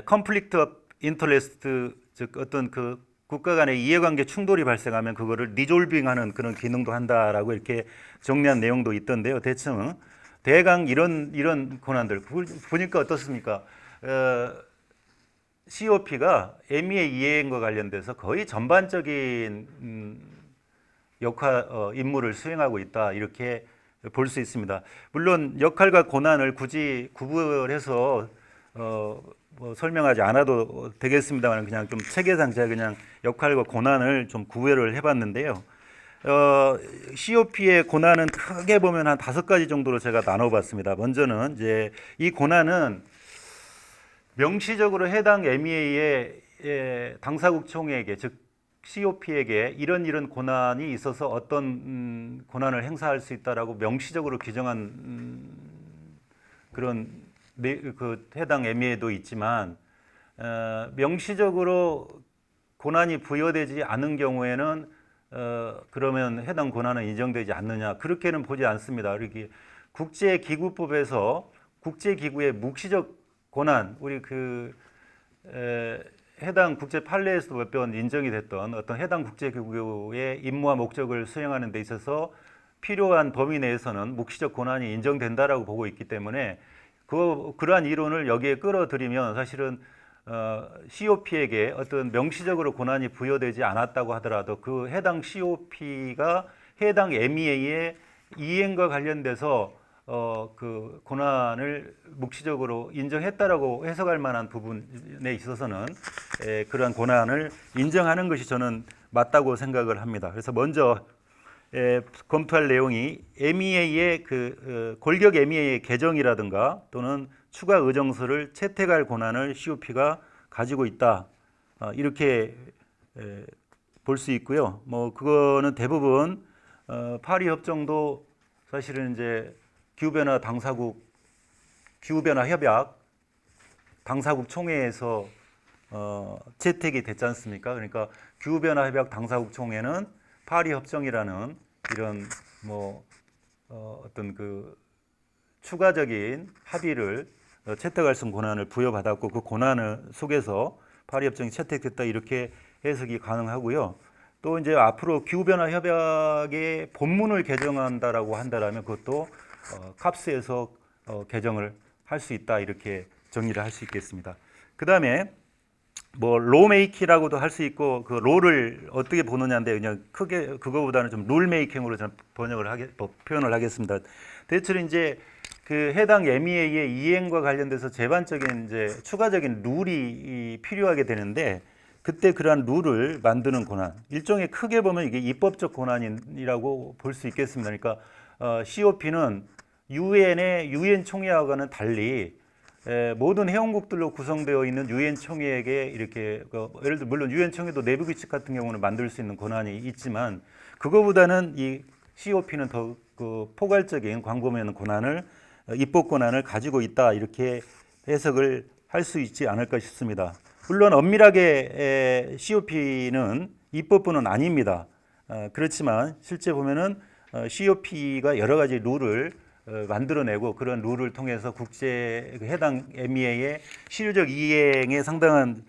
conflict of interest 즉 어떤 그 국가 간의 이해관계 충돌이 발생하면 그거를 리졸빙하는 그런 기능도 한다라고 이렇게 정리한 내용도 있던데요. 대강 이런 권한들 보니까 어떻습니까? COP가 MEA 이해과 관련돼서 거의 전반적인 임무를 수행하고 있다 이렇게 볼 수 있습니다. 물론 역할과 권한을 굳이 구분해서 뭐 설명하지 않아도 되겠습니다만 그냥 좀 체계상 제가 그냥 역할과 권한을 좀 구별을 해봤는데요. COP의 권한은 크게 보면 한 5가지 정도로 제가 나눠봤습니다. 먼저는 이제 이 권한은 명시적으로 해당 MEA의 당사국 총회에게 즉 COP에게 이런 권한이 있어서 어떤 권한을 행사할 수 있다라고 명시적으로 규정한 그런 그 해당 MEA도 있지만 명시적으로 권한이 부여되지 않은 경우에는 그러면 해당 권한은 인정되지 않느냐 그렇게는 보지 않습니다. 이렇게 국제기구법에서 국제기구의 묵시적 권한 우리 해당 국제 판례에서도 몇 번 인정이 됐던 어떤 해당 국제기구의 임무와 목적을 수행하는 데 있어서 필요한 범위 내에서는 묵시적 권한이 인정된다라고 보고 있기 때문에 그러한 이론을 여기에 끌어들이면 사실은 COP에게 어떤 명시적으로 권한이 부여되지 않았다고 하더라도 그 해당 COP가 해당 MEA의 이행과 관련돼서 그 권한을 묵시적으로 인정했다라고 해석할 만한 부분에 있어서는 그러한 권한을 인정하는 것이 저는 맞다고 생각을 합니다. 그래서 먼저 검토할 내용이 MEA의 골격 MEA의 개정이라든가 또는 추가 의정서를 채택할 권한을 COP가 가지고 있다 이렇게 볼 수 있고요. 뭐 그거는 대부분 파리 협정도 사실은 이제 기후변화 협약 당사국 총회에서 채택이 됐지 않습니까? 그러니까 기후변화 협약 당사국 총회는 파리 협정이라는 이런 어떤 그 추가적인 합의를 채택할 수 있는 권한을 부여받았고 그 권한을 속에서 파리 협정이 채택됐다 이렇게 해석이 가능하고요. 또 이제 앞으로 기후변화 협약의 본문을 개정한다라고 한다라면 그것도 캅스에서 개정을 할 수 있다 이렇게 정리를 할 수 있겠습니다. 그 다음에 뭐 로메이킹이라고도 할 수 있고 그 롤을 어떻게 보느냐인데 그냥 크게 그거보다는 좀 룰메이킹으로 저는 표현을 하겠습니다. 대체로 이제 그 해당 MEA의 이행과 관련돼서 제반적인 이제 추가적인 룰이 필요하게 되는데 그때 그러한 룰을 만드는 권한 일종의 크게 보면 이게 입법적 권한이라고 볼 수 있겠습니다. 그러니까 COP는 유엔 총회와는 달리 모든 회원국들로 구성되어 있는 유엔 총회에게 이렇게 예를 들어 물론 유엔 총회도 내부 규칙 같은 경우는 만들 수 있는 권한이 있지만 그거보다는 이 COP는 더 그 포괄적인 광범위한 권한을 입법 권한을 가지고 있다 이렇게 해석을 할 수 있지 않을까 싶습니다. 물론 엄밀하게 COP는 입법부는 아닙니다. 그렇지만 실제 보면은 COP가 여러 가지 룰을 만들어내고 그런 룰을 통해서 해당 MEA의 실효적 이행에 상당한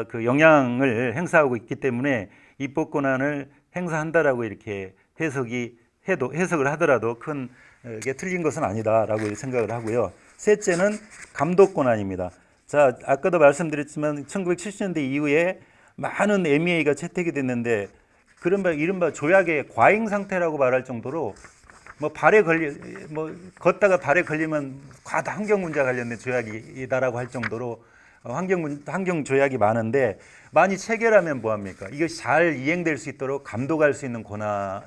그 영향을 행사하고 있기 때문에 입법 권한을 행사한다라고 이렇게 해석을 하더라도 큰 게 틀린 것은 아니다라고 생각을 하고요. 셋째는 감독 권한입니다. 자, 아까도 말씀드렸지만 1970년대 이후에 많은 MEA가 채택이 됐는데 이른바 조약의 과잉 상태라고 말할 정도로 걷다가 발에 걸리면 환경 문제와 관련된 조약이다라고 할 정도로 환경 조약이 많은데 많이 체결하면 뭐합니까? 이것이 잘 이행될 수 있도록 감독할 수 있는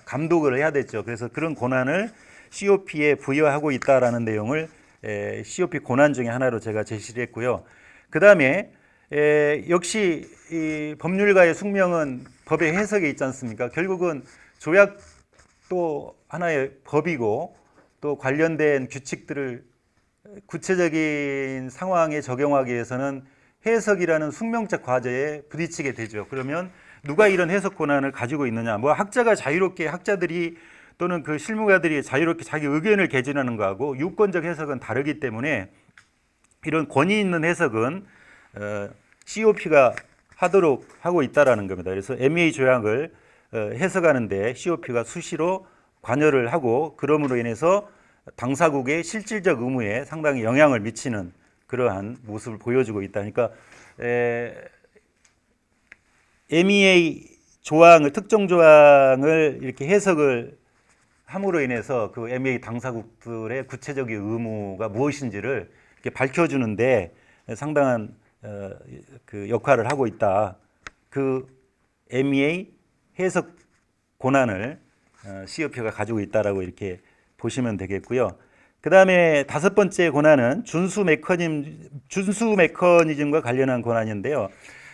감독을 해야 되죠. 그래서 그런 권한을 COP에 부여하고 있다라는 내용을 COP 권한 중에 하나로 제가 제시를 했고요. 그 다음에 역시 이 법률가의 숙명은 법의 해석에 있지 않습니까? 결국은 조약도 하나의 법이고 또 관련된 규칙들을 구체적인 상황에 적용하기 위해서는 해석이라는 숙명적 과제에 부딪히게 되죠. 그러면 누가 이런 해석 권한을 가지고 있느냐? 뭐 학자가 자유롭게 학자들이 또는 그 실무가들이 자유롭게 자기 의견을 개진하는 거하고 유권적 해석은 다르기 때문에 이런 권위 있는 해석은 COP가 하도록 하고 있다라는 겁니다. 그래서 MEA 조약을 해석하는데 COP가 수시로 관여를 하고 그럼으로 인해서 당사국의 실질적 의무에 상당히 영향을 미치는 그러한 모습을 보여주고 있다. 그러니까 MEA 조항을 특정 조항을 이렇게 해석을 함으로 인해서 그 MEA 당사국들의 구체적인 의무가 무엇인지를 이렇게 밝혀주는데 상당한 그 역할을 하고 있다. 그 MEA 해석 권한을 COP가 가지고 있다라고 이렇게 보시면 되겠고요. 그 다음에 다섯 번째 권한은 준수 메커니즘과 관련한 권한인데요.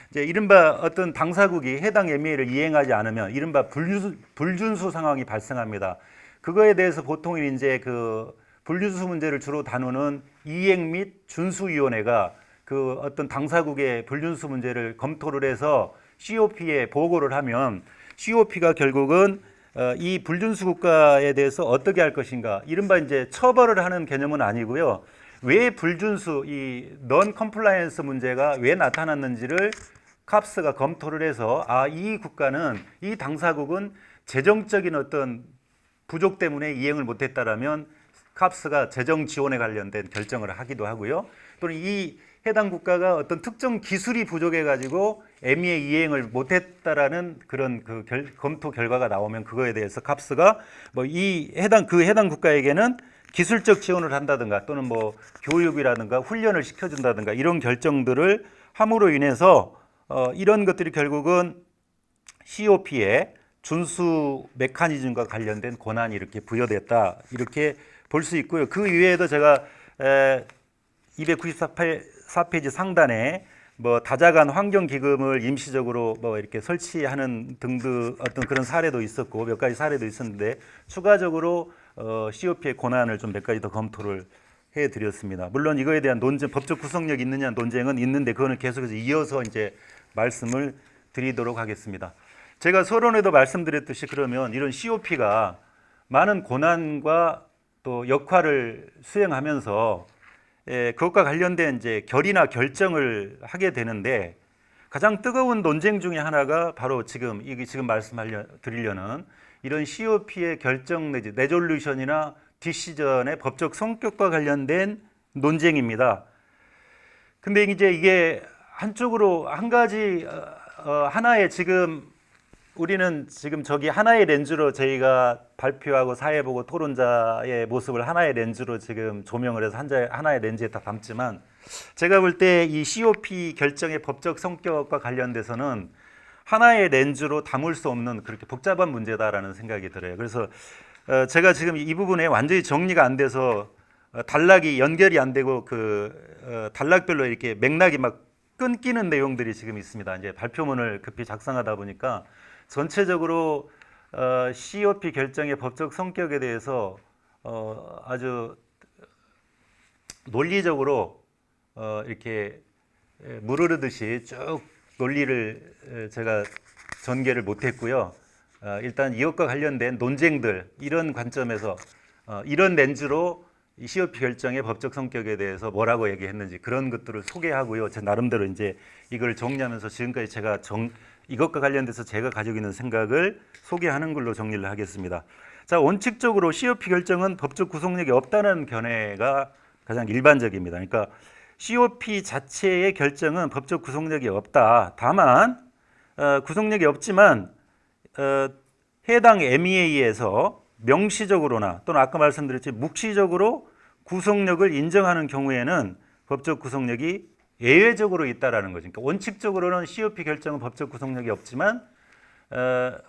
이제 이른바 어떤 당사국이 해당 MEA를 이행하지 않으면 이른바 불준수 상황이 발생합니다. 그거에 대해서 보통 이제 그 불준수 문제를 주로 다루는 이행 및 준수위원회가 그 어떤 당사국의 불준수 문제를 검토를 해서 COP에 보고를 하면 COP가 결국은 이 불준수 국가에 대해서 어떻게 할 것인가, 이른바 이제 처벌을 하는 개념은 아니고요. 왜 불준수, 이 non compliance 문제가 왜 나타났는지를 캅스가 검토를 해서 이 국가는, 이 당사국은 재정적인 어떤 부족 때문에 이행을 못했다라면 캅스가 재정 지원에 관련된 결정을 하기도 하고요. 또는 이 해당 국가가 어떤 특정 기술이 부족해 가지고 MEA 이행을 못했다라는 그런 그 검토 결과가 나오면 그거에 대해서 캅스가 뭐 이 해당 국가에게는 기술적 지원을 한다든가 또는 뭐 교육이라든가 훈련을 시켜준다든가 이런 결정들을 함으로 인해서 이런 것들이 결국은 COP의 준수 메커니즘과 관련된 권한이 이렇게 부여됐다, 이렇게 볼 수 있고요. 그 이외에도 제가 294페이지 상단에 뭐 다자간 환경 기금을 임시적으로 뭐 이렇게 설치하는 등등 어떤 그런 사례도 있었고 몇 가지 사례도 있었는데 추가적으로 COP의 권한을 좀 몇 가지 더 검토를 해드렸습니다. 물론 이거에 대한 논쟁, 법적 구성력이 있느냐 논쟁은 있는데 그거는 계속해서 이어서 이제 말씀을 드리도록 하겠습니다. 제가 서론에도 말씀드렸듯이 그러면 이런 COP가 많은 권한과 또 역할을 수행하면서 그것과 관련된 이제 결의나 결정을 하게 되는데 가장 뜨거운 논쟁 중에 하나가 바로 지금 말씀드리려는 이런 COP의 결정 내지 레졸루션이나 디시전의 법적 성격과 관련된 논쟁입니다. 근데 이제 이게 한쪽으로 한 가지 하나의 지금 우리는 지금 저기 하나의 렌즈로 저희가 발표하고 사회 보고 토론자의 모습을 하나의 렌즈로 지금 조명을 해서 하나의 렌즈에 다 담지만 제가 볼 때 이 COP 결정의 법적 성격과 관련돼서는 하나의 렌즈로 담을 수 없는 그렇게 복잡한 문제다라는 생각이 들어요. 그래서 제가 지금 이 부분에 완전히 정리가 안 돼서 단락이 연결이 안 되고 단락별로 이렇게 맥락이 막 끊기는 내용들이 지금 있습니다. 이제 발표문을 급히 작성하다 보니까 전체적으로 COP 결정의 법적 성격에 대해서 아주 논리적으로 이렇게 무르르듯이 쭉 논리를 제가 전개를 못했고요. 일단 이것과 관련된 논쟁들 이런 관점에서 이런 렌즈로 이 COP 결정의 법적 성격에 대해서 뭐라고 얘기했는지 그런 것들을 소개하고요. 제 나름대로 이제 이걸 정리하면서 지금까지 제가 이것과 관련돼서 제가 가지고 있는 생각을 소개하는 걸로 정리를 하겠습니다. 자, 원칙적으로 COP 결정은 법적 구속력이 없다는 견해가 가장 일반적입니다. 그러니까 COP 자체의 결정은 법적 구속력이 없다. 다만 구속력이 없지만 해당 MEA에서 명시적으로나 또는 아까 말씀드렸지 묵시적으로 구속력을 인정하는 경우에는 법적 구속력이 예외적으로 있다라는 거죠. 그러니까 원칙적으로는 COP 결정은 법적 구속력이 없지만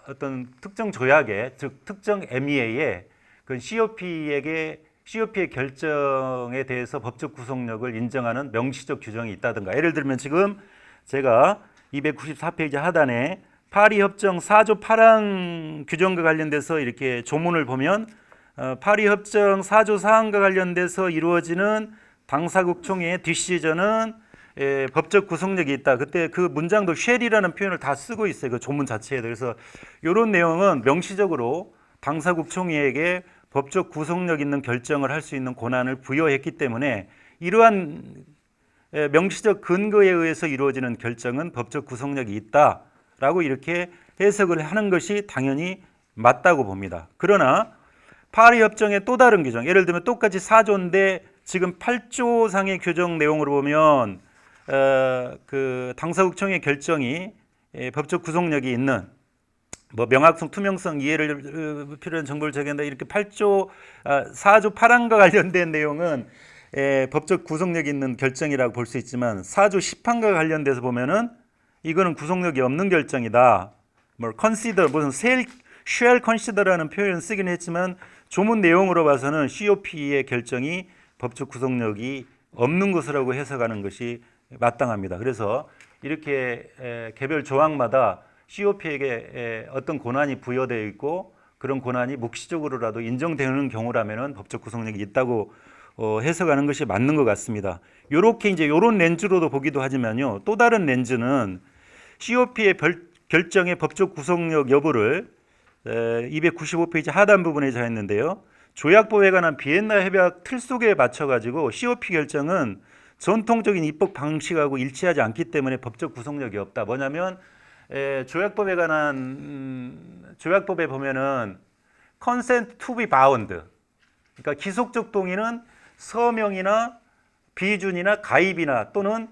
어떤 특정 조약에 즉 특정 MEA에 그 COP의 결정에 대해서 법적 구속력을 인정하는 명시적 규정이 있다든가 예를 들면 지금 제가 294페이지 하단에 파리 협정 4조 8항 규정과 관련돼서 이렇게 조문을 보면 파리 협정 4조 4항과 관련돼서 이루어지는 당사국 총회의 디시전은 법적 구속력이 있다. 그때 그 문장도 쉘이라는 표현을 다 쓰고 있어요. 그 조문 자체에. 그래서 이런 내용은 명시적으로 당사국 총회에게 법적 구속력 있는 결정을 할 수 있는 권한을 부여했기 때문에 이러한 명시적 근거에 의해서 이루어지는 결정은 법적 구속력이 있다라고 이렇게 해석을 하는 것이 당연히 맞다고 봅니다. 그러나 파리 협정의 또 다른 규정, 예를 들면 똑같이 4조인데 지금 8조 상의 규정 내용으로 보면 그 당사국 총회 결정이 법적 구속력이 있는 뭐 명확성, 투명성, 이해를 필요한 정보를 제공한다 이렇게 4조 8항과 관련된 내용은 법적 구속력이 있는 결정이라고 볼 수 있지만 4조 10항과 관련돼서 보면은 이거는 구속력이 없는 결정이다. 뭐 consider 무슨 shall consider라는 표현을 쓰긴 했지만 조문 내용으로 봐서는 COP의 결정이 법적 구속력이 없는 것이라고 해석하는 것이 마땅합니다. 그래서 이렇게 개별 조항마다 COP에게 어떤 권한이 부여되어 있고 그런 권한이 묵시적으로라도 인정되는 경우라면은 법적 구속력이 있다고 해석하는 것이 맞는 것 같습니다. 이렇게 이제 이런 렌즈로도 보기도 하지만요. 또 다른 렌즈는 COP의 결정의 법적 구속력 여부를 295페이지 하단 부분에 적었는데요. 조약법에 관한 비엔나 협약 틀 속에 맞춰가지고 COP 결정은 전통적인 입법 방식하고 일치하지 않기 때문에 법적 구속력이 없다. 뭐냐면 조약법에 관한 조약법에 보면은 consent to be bound, 그러니까 기속적 동의는 서명이나 비준이나 가입이나 또는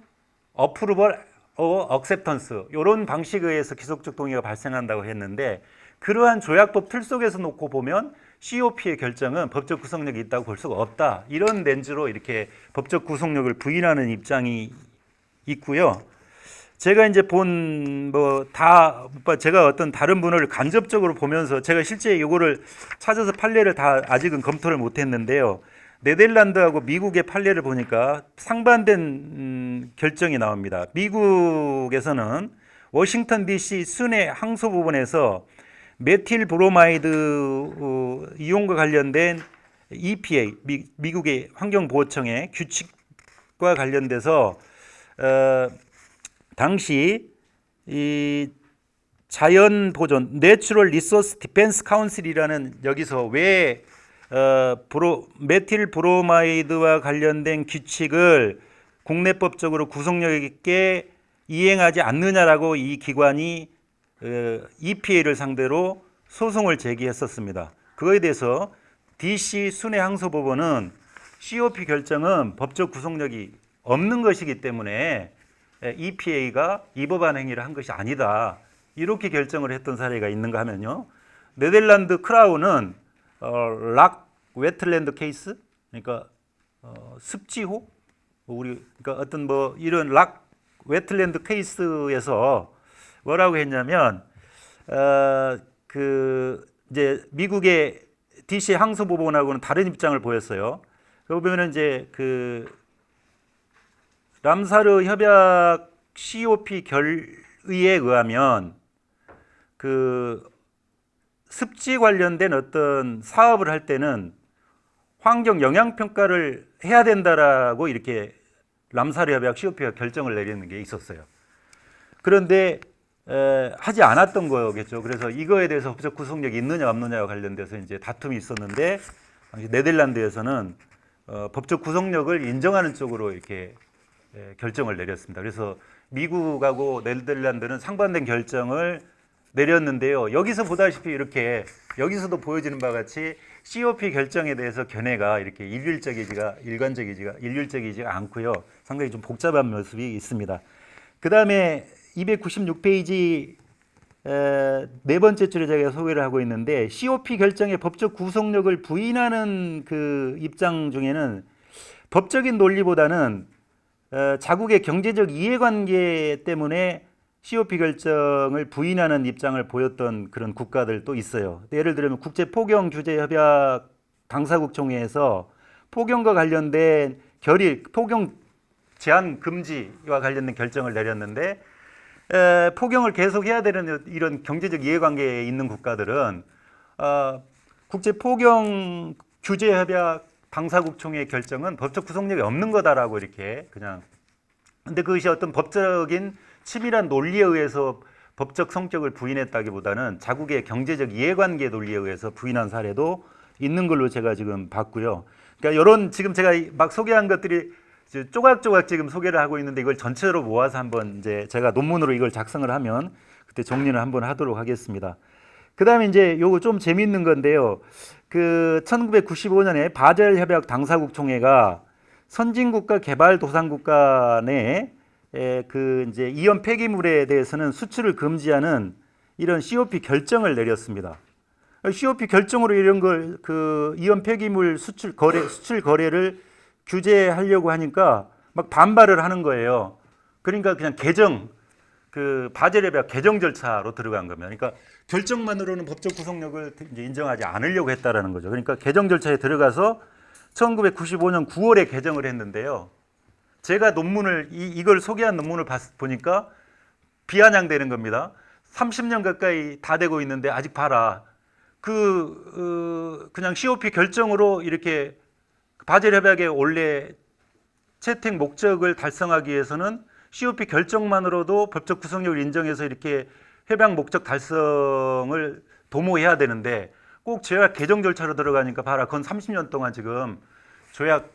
approval or acceptance 이런 방식에 의해서 기속적 동의가 발생한다고 했는데 그러한 조약법 틀 속에서 놓고 보면 COP의 결정은 법적 구속력이 있다고 볼 수가 없다. 이런 렌즈로 이렇게 법적 구속력을 부인하는 입장이 있고요. 제가 이제 제가 어떤 다른 분을 간접적으로 보면서 제가 실제 이거를 찾아서 판례를 다 아직은 검토를 못했는데요. 네덜란드하고 미국의 판례를 보니까 상반된 결정이 나옵니다. 미국에서는 워싱턴 DC 순회 항소법원에서 메틸 브로마이드 이용과 관련된 EPA 미국의 환경보호청의 규칙과 관련돼서 당시 이 자연보존 내추럴 리소스 디펜스 카운슬이라는 여기서 왜 메틸 브로마이드와 관련된 규칙을 국내법적으로 구속력 있게 이행하지 않느냐라고 이 기관이 EPA를 상대로 소송을 제기했었습니다. 그거에 대해서 DC 순회 항소법원은 COP 결정은 법적 구속력이 없는 것이기 때문에 EPA가 위법한 행위를 한 것이 아니다. 이렇게 결정을 했던 사례가 있는가 하면요. 네덜란드 크라운은 락 웨틀랜드 케이스, 그러니까 습지호, 그러니까 어떤 이런 락 웨틀랜드 케이스에서 뭐라고 했냐면 이제 미국의 DC 항소법원하고는 다른 입장을 보였어요. 그거 보면은 이제 람사르 협약 COP 결의에 의하면 습지 관련된 어떤 사업을 할 때는 환경 영향 평가를 해야 된다라고 이렇게 람사르 협약 COP가 결정을 내리는 게 있었어요. 그런데 하지 않았던 거겠죠. 그래서 이거에 대해서 법적 구속력이 있느냐 없느냐와 관련돼서 이제 다툼이 있었는데 네덜란드에서는 법적 구속력을 인정하는 쪽으로 이렇게 결정을 내렸습니다. 그래서 미국하고 네덜란드는 상반된 결정을 내렸는데요. 여기서 보다시피 이렇게 여기서도 보여지는 바와 같이 COP 결정에 대해서 견해가 이렇게 일률적이지가 않고요. 상당히 좀 복잡한 모습이 있습니다. 그 다음에 296페이지 네 번째 줄에 제가 소개를 하고 있는데 COP 결정의 법적 구속력을 부인하는 그 입장 중에는 법적인 논리보다는 자국의 경제적 이해관계 때문에 COP 결정을 부인하는 입장을 보였던 그런 국가들도 있어요. 예를 들면 국제포경규제협약 당사국 총회에서 포경과 관련된 포경 제한 금지와 관련된 결정을 내렸는데 포경을 계속해야 되는 이런 경제적 이해관계에 있는 국가들은 국제 포경 규제 협약 당사국 총회 결정은 법적 구속력이 없는 거다라고 이렇게 그냥. 근데 그것이 어떤 법적인 치밀한 논리에 의해서 법적 성격을 부인했다기보다는 자국의 경제적 이해관계 논리에 의해서 부인한 사례도 있는 걸로 제가 지금 봤고요. 그러니까 이런 지금 제가 막 소개한 것들이 조각조각 지금 소개를 하고 있는데 이걸 전체로 모아서 한번 이제 제가 논문으로 이걸 작성을 하면 그때 정리를 한번 하도록 하겠습니다. 그다음에 이제 요거 좀 재미있는 건데요. 그 1995년에 바젤 협약 당사국 총회가 선진국가 개발도상국 간의 그 이제 이온 폐기물에 대해서는 수출을 금지하는 이런 COP 결정을 내렸습니다. COP 결정으로 이런 걸 그 이온 폐기물 수출 거래를 규제하려고 하니까 막 반발을 하는 거예요. 그러니까 그냥 그 바젤 협약 개정 절차로 들어간 겁니다. 그러니까 결정만으로는 법적 구속력을 이제 인정하지 않으려고 했다라는 거죠. 그러니까 개정 절차에 들어가서 1995년 9월에 개정을 했는데요. 제가 논문을 이걸 소개한 논문을 보니까 비아냥되는 겁니다. 30년 가까이 다 되고 있는데 아직 봐라. 그냥 COP 결정으로 이렇게 바젤 협약의 원래 채택 목적을 달성하기 위해서는 COP 결정만으로도 법적 구속력을 인정해서 이렇게 협약 목적 달성을 도모해야 되는데 꼭 조약 개정 절차로 들어가니까 봐라. 그건 30년 동안 지금 조약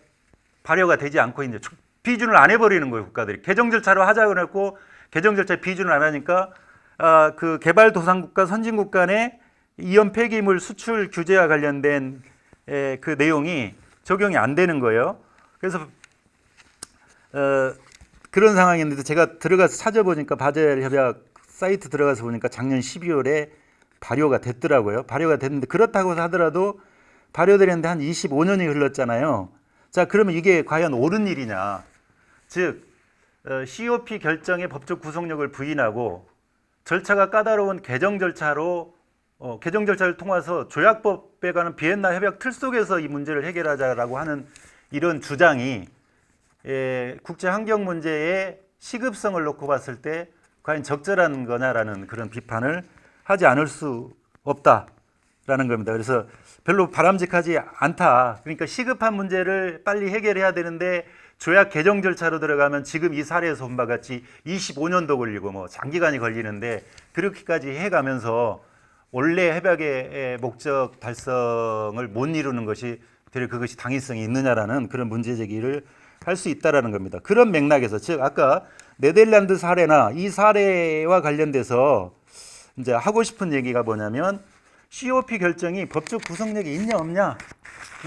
발효가 되지 않고 이제 비준을 안 해버리는 거예요. 국가들이 개정 절차로 하자고 했고 개정 절차에 비준을 안 하니까 그 개발도상국과 선진국 간의 이온 폐기물 수출 규제와 관련된 그 내용이 적용이 안 되는 거예요. 그래서 그런 상황이었는데 제가 들어가서 찾아보니까 바젤 협약 사이트 들어가서 보니까 작년 12월에 발효가 됐더라고요. 발효가 됐는데 그렇다고 하더라도 발효되는데 한 25년이 흘렀잖아요. 자, 그러면 이게 과연 옳은 일이냐? 즉 COP 결정의 법적 구속력을 부인하고 절차가 까다로운 개정 절차를 통해서 조약법에 관한 비엔나 협약 틀 속에서 이 문제를 해결하자라고 하는 이런 주장이 국제 환경 문제의 시급성을 놓고 봤을 때 과연 적절한 거냐라는 그런 비판을 하지 않을 수 없다라는 겁니다. 그래서 별로 바람직하지 않다. 그러니까 시급한 문제를 빨리 해결해야 되는데 조약 개정 절차로 들어가면 지금 이 사례에서 본 바 같이 25년도 걸리고 뭐 장기간이 걸리는데 그렇게까지 해가면서 원래 협약의 목적 달성을 못 이루는 것이 되려 그것이 당위성이 있느냐라는 그런 문제 제기를 할 수 있다라는 겁니다. 그런 맥락에서 즉 아까 네덜란드 사례나 이 사례와 관련돼서 이제 하고 싶은 얘기가 뭐냐면 COP 결정이 법적 구속력이 있냐 없냐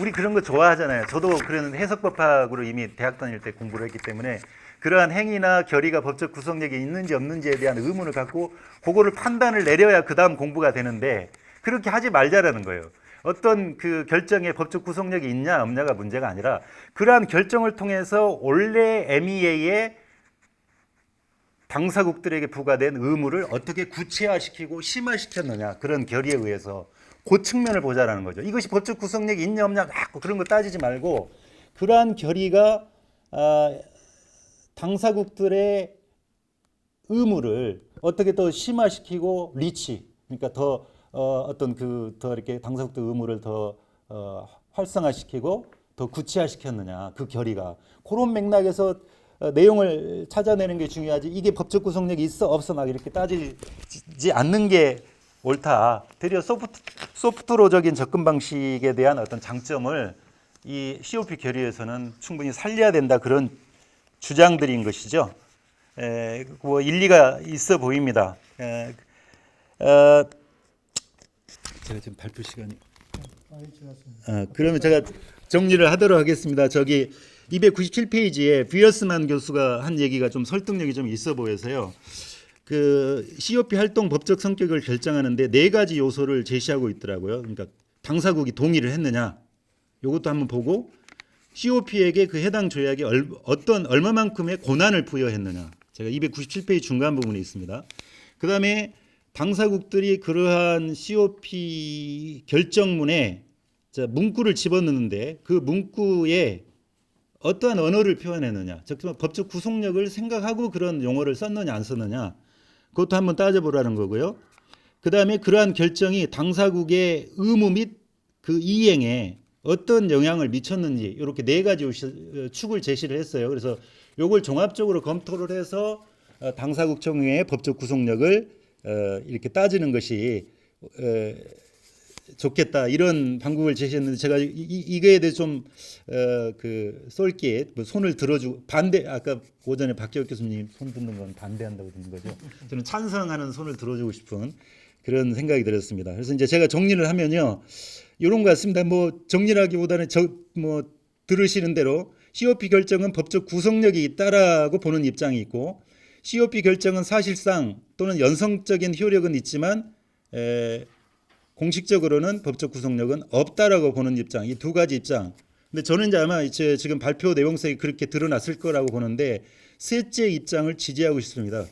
우리 그런 거 좋아하잖아요. 저도 그런 해석법학으로 이미 대학 다닐 때 공부를 했기 때문에 그러한 행위나 결의가 법적 구속력이 있는지 없는지에 대한 의문을 갖고 그거를 판단을 내려야 그 다음 공부가 되는데 그렇게 하지 말자라는 거예요. 어떤 그 결정에 법적 구속력이 있냐 없냐가 문제가 아니라 그러한 결정을 통해서 원래 MEA의 당사국들에게 부과된 의무를 어떻게 구체화시키고 심화시켰느냐 그런 결의에 의해서 그 측면을 보자라는 거죠. 이것이 법적 구속력이 있냐 없냐 그런 거 따지지 말고 그러한 결의가 당사국들의 의무를 어떻게 더 심화시키고 그러니까 더 어떤 더 이렇게 당사국들 의무를 더 활성화시키고 더 구체화시켰느냐 그 결의가 그런 맥락에서 내용을 찾아내는 게 중요하지 이게 법적 구속력이 있어 없어 막 이렇게 따지지 않는 게 옳다. 되려 소프트로적인 접근 방식에 대한 어떤 장점을 이 COP 결의에서는 충분히 살려야 된다 그런 주장들인 것이죠. 뭐 일리가 있어 보입니다. 제가 지금 발표 시간이. 그러면 제가 정리를 하도록 하겠습니다. 저기 297페이지에 비어스만 교수가 한 얘기가 좀 설득력이 좀 있어 보여서요. 그 COP 활동 법적 성격을 결정하는데 4가지 요소를 제시하고 있더라고요. 그러니까 당사국이 동의를 했느냐, 이것도 한번 보고 COP에게 그 해당 조약이 얼마만큼의 권한을 부여했느냐. 제가 297페이지 중간 부분에 있습니다. 그다음에 당사국들이 그러한 COP 결정문에 문구를 집어넣는데 그 문구에 어떠한 언어를 표현했느냐, 즉 법적 구속력을 생각하고 그런 용어를 썼느냐 안 썼느냐, 그것도 한번 따져보라는 거고요. 그 다음에 그러한 결정이 당사국의 의무 및 그 이행에 어떤 영향을 미쳤는지 이렇게 네 가지 축을 제시를 했어요. 그래서 이걸 종합적으로 검토를 해서 당사국 청의의 법적 구속력을 이렇게 따지는 것이 좋겠다, 이런 방법을 제시했는데, 제가 이거에 대해 좀 쏠기에 뭐 손을 들어주고 반대, 아까 오전에 박기혁 교수님 손 드는 건 반대한다고 듣는 거죠. 저는 찬성하는 손을 들어주고 싶은 그런 생각이 들었습니다. 그래서 이제 제가 정리를 하면요, 이런 것 같습니다. 뭐 정리를 하기보다는 뭐 들으시는 대로 COP 결정은 법적 구속력이 있다라고 보는 입장이 있고, COP 결정은 사실상 또는 연성적인 효력은 있지만 공식적으로는 법적 구속력은 없다라고 보는 입장, 이 두 가지 입장. 근데 저는 이제 아마 지금 발표 내용상에 그렇게 드러났을 거라고 보는데, 셋째 입장을 지지하고 싶습니다.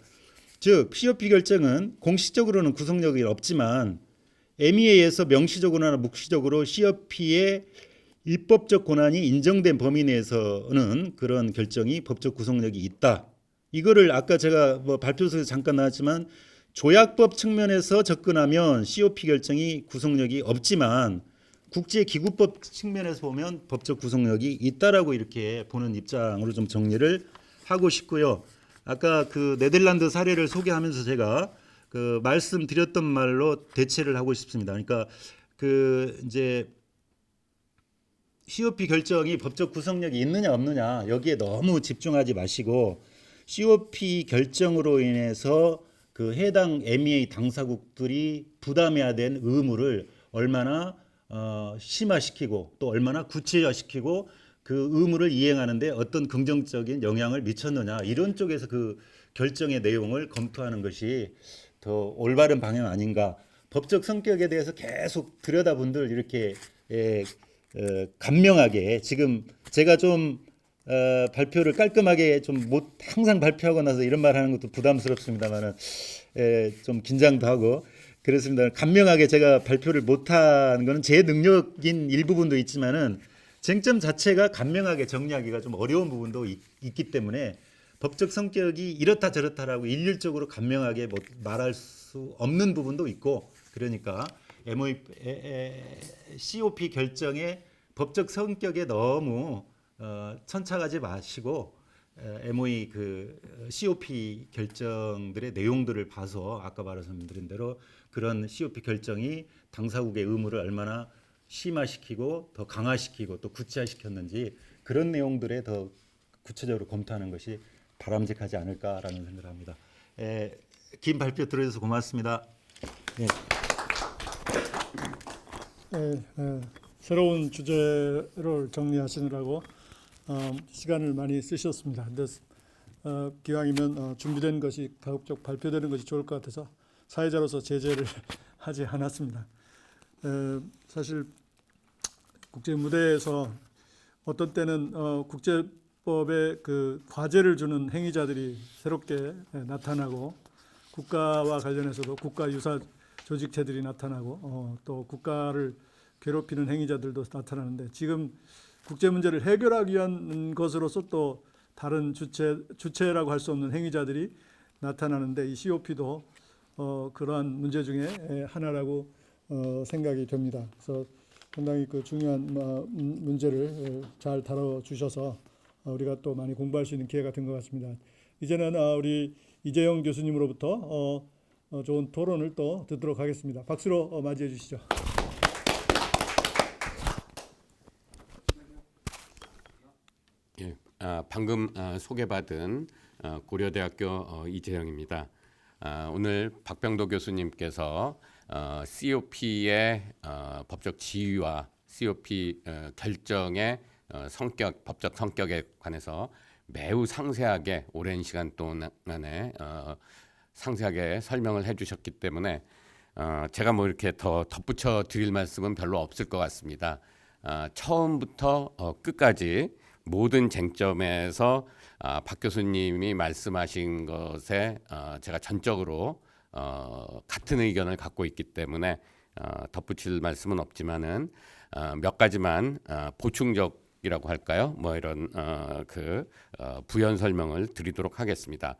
즉 COP 결정은 공식적으로는 구속력이 없지만 MEA에서 명시적으로나 묵시적으로 COP의 입법적 권한이 인정된 범위 내에서는 그런 결정이 법적 구속력이 있다. 이거를 아까 제가 뭐 발표서에서 잠깐 나왔지만, 조약법 측면에서 접근하면 COP 결정이 구속력이 없지만 국제기구법 측면에서 보면 법적 구속력이 있다라고 이렇게 보는 입장으로 좀 정리를 하고 싶고요. 아까 그 네덜란드 사례를 소개하면서 제가 그 말씀드렸던 말로 대체를 하고 싶습니다. 그러니까 그 이제 COP 결정이 법적 구속력이 있느냐 없느냐 여기에 너무 집중하지 마시고, COP 결정으로 인해서 그 해당 MEA 당사국들이 부담해야 된 의무를 얼마나 심화시키고 또 얼마나 구체화시키고 그 의무를 이행하는데 어떤 긍정적인 영향을 미쳤느냐, 이런 쪽에서 그 결정의 내용을 검토하는 것이 더 올바른 방향 아닌가. 법적 성격에 대해서 계속 들여다본들 이렇게 간명하게, 지금 제가 좀 발표를 깔끔하게 좀 못, 항상 발표하고 나서 이런 말 하는 것도 부담스럽습니다만은 좀 긴장도 하고 그렇습니다. 간명하게 제가 발표를 못한 거는 제 능력인 일부분도 있지만은, 쟁점 자체가 간명하게 정리하기가 좀 어려운 부분도 있기 때문에 법적 성격이 이렇다 저렇다라고 일률적으로 간명하게 말할 수 없는 부분도 있고, 그러니까 COP 결정의 법적 성격에 너무 천착하지 마시고 MOE 그 COP 결정들의 내용들을 봐서 아까 말씀드린 대로 그런 COP 결정이 당사국의 의무를 얼마나 심화시키고 더 강화시키고 또 구체화시켰는지, 그런 내용들에 더 구체적으로 검토하는 것이 바람직하지 않을까라는 생각을 합니다. 긴 발표 들어주셔서 고맙습니다. 네. 새로운 주제를 정리하시느라고 시간을 많이 쓰셨습니다. 근데 기왕이면 준비된 것이 가급적 발표되는 것이 좋을 것 같아서 사회자로서 제재를 하지 않았습니다. 사실 국제 무대에서 어떤 때는 국제법에 그 과제를 주는 행위자들이 새롭게 나타나고, 국가와 관련해서도 국가 유사 조직체들이 나타나고 또 국가를 괴롭히는 행위자들도 나타나는데, 지금 국제 문제를 해결하기 위한 것으로서 또 다른 주체라고 할 수 없는 행위자들이 나타나는데, 이 COP도 그러한 문제 중에 하나라고 생각이 됩니다. 그래서 상당히 그 중요한 문제를 잘 다뤄주셔서 우리가 또 많이 공부할 수 있는 기회가 된 것 같습니다. 이제는 우리 이재용 교수님으로부터 좋은 토론을 또 듣도록 하겠습니다. 박수로 맞이해 주시죠. 예, 방금 소개받은 고려대학교 이재영입니다. 오늘 박병도 교수님께서 COP의 법적 지위와 COP 결정의 성격, 법적 성격에 관해서 매우 상세하게 오랜 시간 동안에 상세하게 설명을 해주셨기 때문에 제가 뭐 이렇게 더 덧붙여 드릴 말씀은 별로 없을 것 같습니다. 처음부터 끝까지 모든 쟁점에서 박 교수님이 말씀하신 것에 제가 전적으로 같은 의견을 갖고 있기 때문에 덧붙일 말씀은 없지만은 몇 가지만 보충적인 방식이라고 할까요? 뭐 이런 부연 설명을 드리도록 하겠습니다.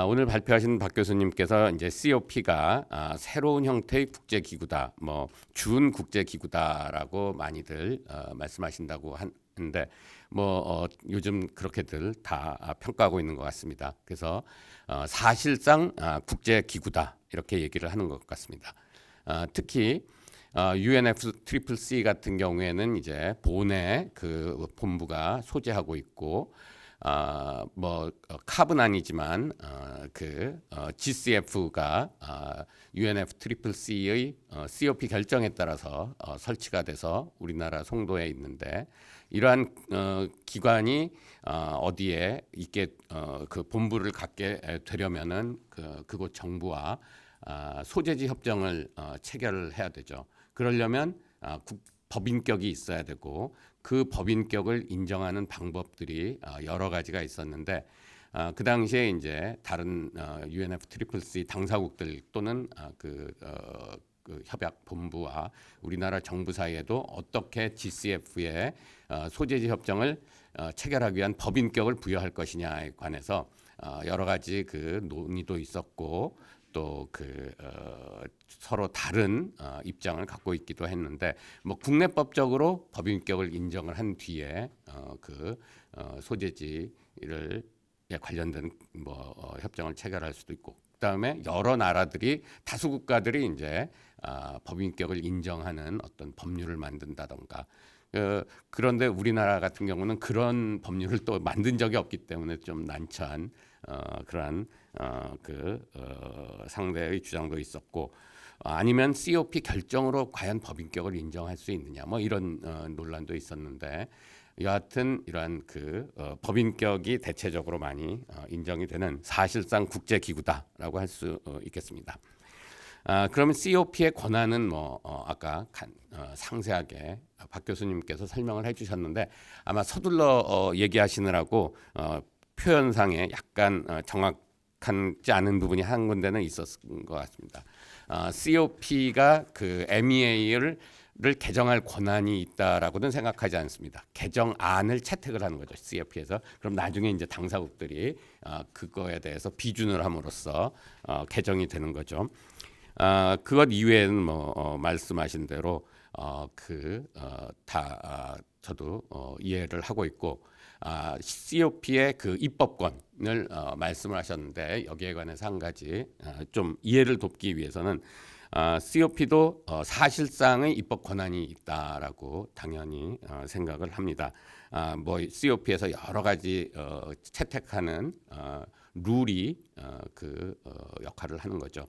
오늘 발표하신 박 교수님께서 이제 COP가 새로운 형태의 국제기구다, 뭐 준국제기구다라고 많이들 말씀하신다고 하는데 요즘 그렇게들 다 평가하고 있는 것 같습니다. 그래서 사실상 국제기구다 이렇게 얘기를 하는 것 같습니다. 특히 UNFCCC 같은 경우에는 이제 본의 그 본부가 소재하고 있고 캅은 아니지만 GCF가 UNFCCC의 COP 결정에 따라서 설치가 돼서 우리나라 송도에 있는데 이러한 기관이 어디에 있게 그 본부를 갖게 되려면은 그곳 정부와 소재지 협정을 체결해야 되죠. 그러려면 법인격이 있어야 되고 그 법인격을 인정하는 방법들이 여러 가지가 있었는데 그 당시에 이제 다른 UNFCCC 당사국들 또는 그 협약 본부와 우리나라 정부 사이에도 어떻게 GCF의 소재지 협정을 체결하기 위한 법인격을 부여할 것이냐에 관해서 여러 가지 그 논의도 있었고 또 서로 다른 입장을 갖고 있기도 했는데 국내법적으로 법인격을 인정을 한 뒤에 소재지를 관련된 협정을 체결할 수도 있고 그다음에 여러 나라들이 다수 국가들이 이제 법인격을 인정하는 어떤 법률을 만든다던가 그런데 우리나라 같은 경우는 그런 법률을 또 만든 적이 없기 때문에 좀 난처한 그러한 상대의 주장도 있었고 아니면 COP 결정으로 과연 법인격을 인정할 수 있느냐 이런 논란도 있었는데 여하튼 이러한 법인격이 대체적으로 많이 인정이 되는 사실상 국제기구다라고 할 수 있겠습니다. 그러면 COP의 권한은 아까 상세하게 박 교수님께서 설명을 해주셨는데 아마 서둘러 얘기하시느라고 표현상에 약간 정확하지 않은 부분이 한 군데는 있었던 것 같습니다. COP가 MEA를 개정할 권한이 있다라고는 생각하지 않습니다. 개정안을 채택을 하는 거죠, COP에서. 그럼 나중에 이제 당사국들이 그거에 대해서 비준을 함으로써 개정이 되는 거죠. 그것 이외에는 말씀하신 대로 저도 이해를 하고 있고 COP의 그 입법권을 말씀을 하셨는데 여기에 관해서 한 가지 좀 이해를 돕기 위해서는 COP도 사실상의 입법 권한이 있다라고 당연히 생각을 합니다. COP에서 여러 가지 채택하는 룰이 역할을 하는 거죠.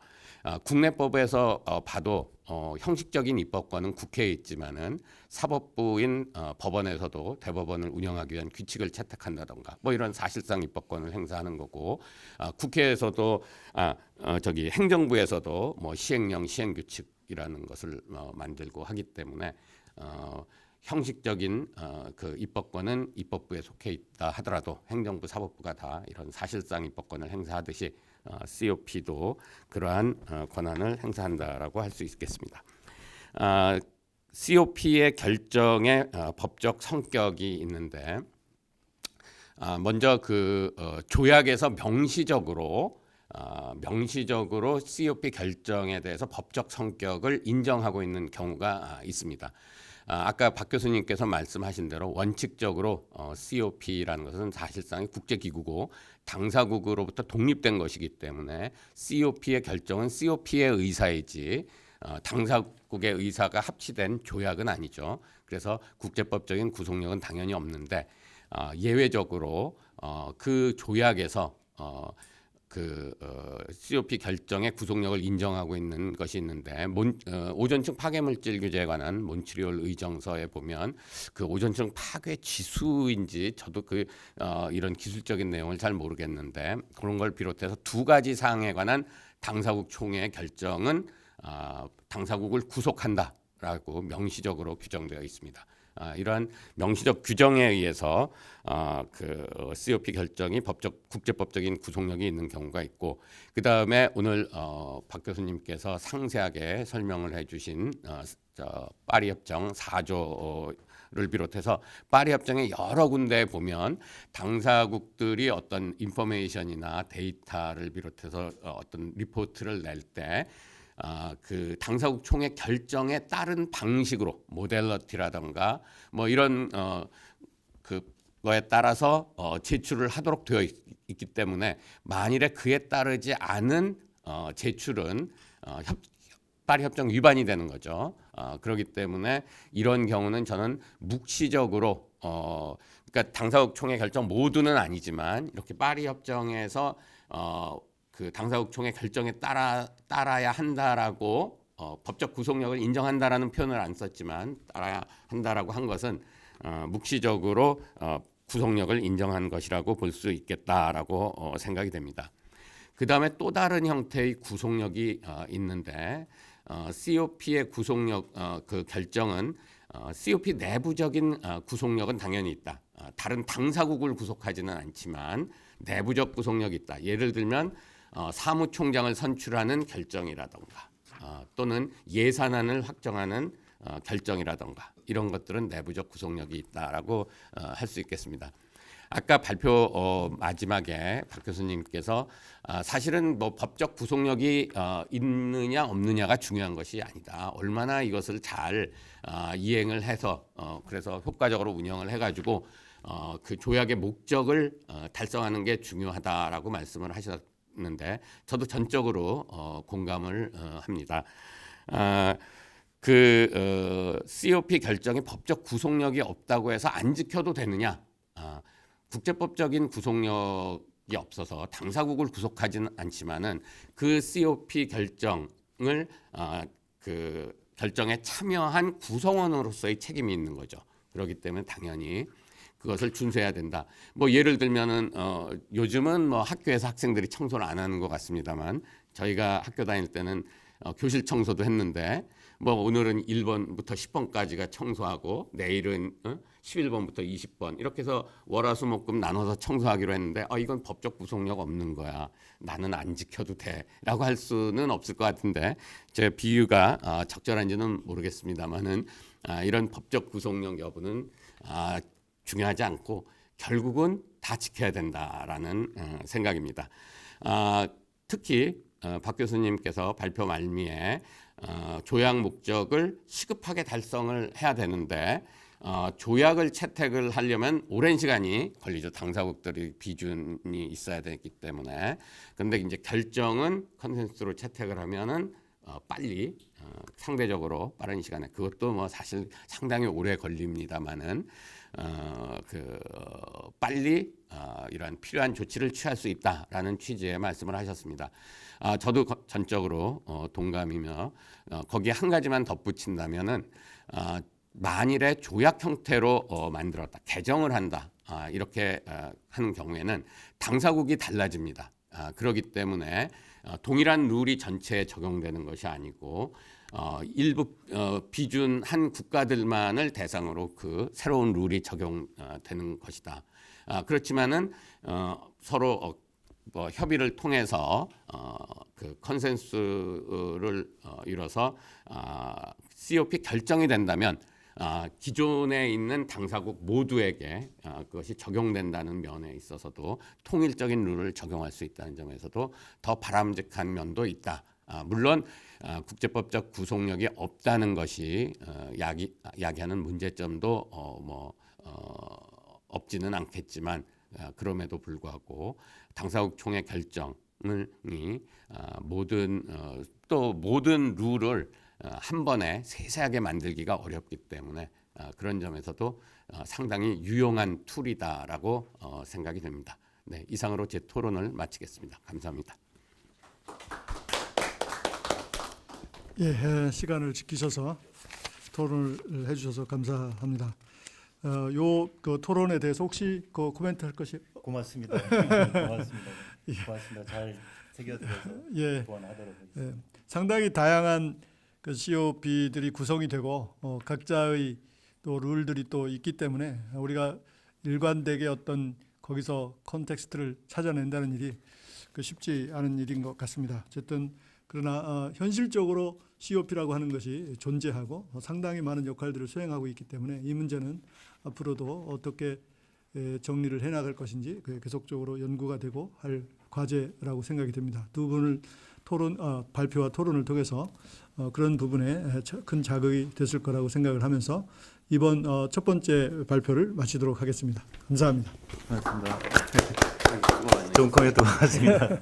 국내법에서 봐도 형식적인 입법권은 국회에 있지만은 사법부인 법원에서도 대법원을 운영하기 위한 규칙을 채택한다던가 이런 사실상 입법권을 행사하는 거고 국회에서도 행정부에서도 시행령 시행규칙이라는 것을 만들고 하기 때문에 형식적인 그 입법권은 입법부에 속해 있다 하더라도 행정부, 사법부가 다 이런 사실상 입법권을 행사하듯이 COP도 그러한 권한을 행사한다라고 할 수 있겠습니다. COP의 결정에 법적 성격이 있는데 먼저 조약에서 명시적으로 COP 결정에 대해서 법적 성격을 인정하고 있는 경우가 있습니다. 아까 박 교수님께서 말씀하신 대로 원칙적으로 COP라는 것은 사실상 국제기구고 당사국으로부터 독립된 것이기 때문에 COP의 결정은 COP의 의사이지 당사국의 의사가 합치된 조약은 아니죠. 그래서 국제법적인 구속력은 당연히 없는데 예외적으로 그 조약에서 COP 결정의 구속력을 인정하고 있는 것이 있는데 오존층 파괴물질 규제에 관한 몬트리올 의정서에 보면 그 오존층 파괴 지수인지 저도 이런 기술적인 내용을 잘 모르겠는데 그런 걸 비롯해서 두 가지 사항에 관한 당사국 총회의 결정은 당사국을 구속한다라고 명시적으로 규정되어 있습니다. 이러한 명시적 규정에 의해서 COP 결정이 국제법적인 구속력이 있는 경우가 있고 그 다음에 오늘 박 교수님께서 상세하게 설명을 해주신 파리 협정 4조를 비롯해서 파리 협정의 여러 군데에 보면 당사국들이 어떤 인포메이션이나 데이터를 비롯해서 어떤 리포트를 낼 때 그 당사국 총회 결정에 따른 방식으로 모델러티라던가 뭐 이런 그거에 따라서 제출을 하도록 되어 있기 때문에 만일에 그에 따르지 않은 제출은 파리 협정 위반이 되는 거죠. 그렇기 때문에 이런 경우는 저는 묵시적으로 그러니까 당사국 총회 결정 모두는 아니지만 이렇게 파리 협정에서 그 당사국 총회 결정에 따라야 한다라고 법적 구속력을 인정한다라는 표현을 안 썼지만 따라야 한다라고 한 것은 묵시적으로 구속력을 인정한 것이라고 볼 수 있겠다라고 생각이 됩니다. 그 다음에 또 다른 형태의 구속력이 있는데 COP의 구속력 그 결정은 COP 내부적인 구속력은 당연히 있다. 다른 당사국을 구속하지는 않지만 내부적 구속력이 있다. 예를 들면 사무총장을 선출하는 결정이라던가 또는 예산안을 확정하는 결정이라던가 이런 것들은 내부적 구속력이 있다라고 할 수 있겠습니다. 아까 발표 마지막에 박 교수님께서 사실은 뭐 법적 구속력이 있느냐 없느냐가 중요한 것이 아니다. 얼마나 이것을 잘 이행을 해서 그래서 효과적으로 운영을 해가지고 그 조약의 목적을 달성하는 게 중요하다라고 말씀을 하셨는데 저도 전적으로 공감을 합니다. COP 결정이 법적 구속력이 없다고 해서 안 지켜도 되느냐? 국제법적인 구속력이 없어서 당사국을 구속하지는 않지만은 그 COP 결정을 그 결정에 참여한 구성원으로서의 책임이 있는 거죠. 그렇기 때문에 당연히 그것을 준수해야 된다. 뭐 예를 들면은 요즘은 뭐 학교에서 학생들이 청소를 안 하는 것 같습니다만 저희가 학교 다닐 때는 교실 청소도 했는데 뭐 오늘은 1번부터 10번까지가 청소하고 내일은 11번부터 20번 이렇게 해서 월화수목금 나눠서 청소하기로 했는데 이건 법적 구속력 없는 거야. 나는 안 지켜도 돼라고 할 수는 없을 것 같은데 제 비유가 적절한지는 모르겠습니다만은 이런 법적 구속력 여부는 중요하지 않고 결국은 다 지켜야 된다라는 생각입니다. 특히 박 교수님께서 발표 말미에 조약 목적을 시급하게 달성을 해야 되는데 조약을 채택을 하려면 오랜 시간이 걸리죠. 당사국들이 비준이 있어야 되기 때문에. 그런데 이제 결정은 컨센서스로 채택을 하면은 빨리 상대적으로 빠른 시간에 그것도 뭐 사실 상당히 오래 걸립니다만은 빨리 이러한 필요한 조치를 취할 수 있다라는 취지의 말씀을 하셨습니다. 저도 전적으로 동감이며 거기에 한 가지만 덧붙인다면은 만일에 조약 형태로 만들었다, 개정을 한다 이렇게 하는 경우에는 당사국이 달라집니다. 그렇기 때문에 동일한 룰이 전체에 적용되는 것이 아니고 일부 비준한 국가들만을 대상으로 그 새로운 룰이 적용되는 것이다. 그렇지만은 서로 뭐 협의를 통해서 그 컨센서스를 이뤄서 COP 결정이 된다면 기존에 있는 당사국 모두에게 그것이 적용된다는 면에 있어서도 통일적인 룰을 적용할 수 있다는 점에서도 더 바람직한 면도 있다. 물론 국제법적 구속력이 없다는 것이 야기하는 문제점도 없지는 않겠지만 그럼에도 불구하고 당사국 총회 결정이 모든 룰을 한 번에 세세하게 만들기가 어렵기 때문에 그런 점에서도 상당히 유용한 툴이다라고 생각이 됩니다. 네, 이상으로 제 토론을 마치겠습니다. 감사합니다. 예, 시간을 지키셔서 토론을 해주셔서 감사합니다. 그 토론에 대해서 혹시 그 코멘트 할 것이? 고맙습니다. 고맙습니다. 고맙습니다. 잘 새겨들어서 예, 보완하도록 하겠습니다. 예, 상당히 다양한 그 COP들이 구성이 되고 각자의 또 룰들이 또 있기 때문에 우리가 일관되게 어떤 거기서 컨텍스트를 찾아낸다는 일이 쉽지 않은 일인 것 같습니다. 어쨌든 그러나 현실적으로 COP라고 하는 것이 존재하고 상당히 많은 역할들을 수행하고 있기 때문에 이 문제는 앞으로도 어떻게 정리를 해나갈 것인지 계속적으로 연구가 되고 할 과제라고 생각이 됩니다. 두 분을 발표와 토론을 통해서 그런 부분에 큰 자극이 됐을 거라고 생각을 하면서 이번 첫 번째 발표를 마치도록 하겠습니다. 감사합니다. 고맙습니다. 좋은 코멘트 고맙습니다.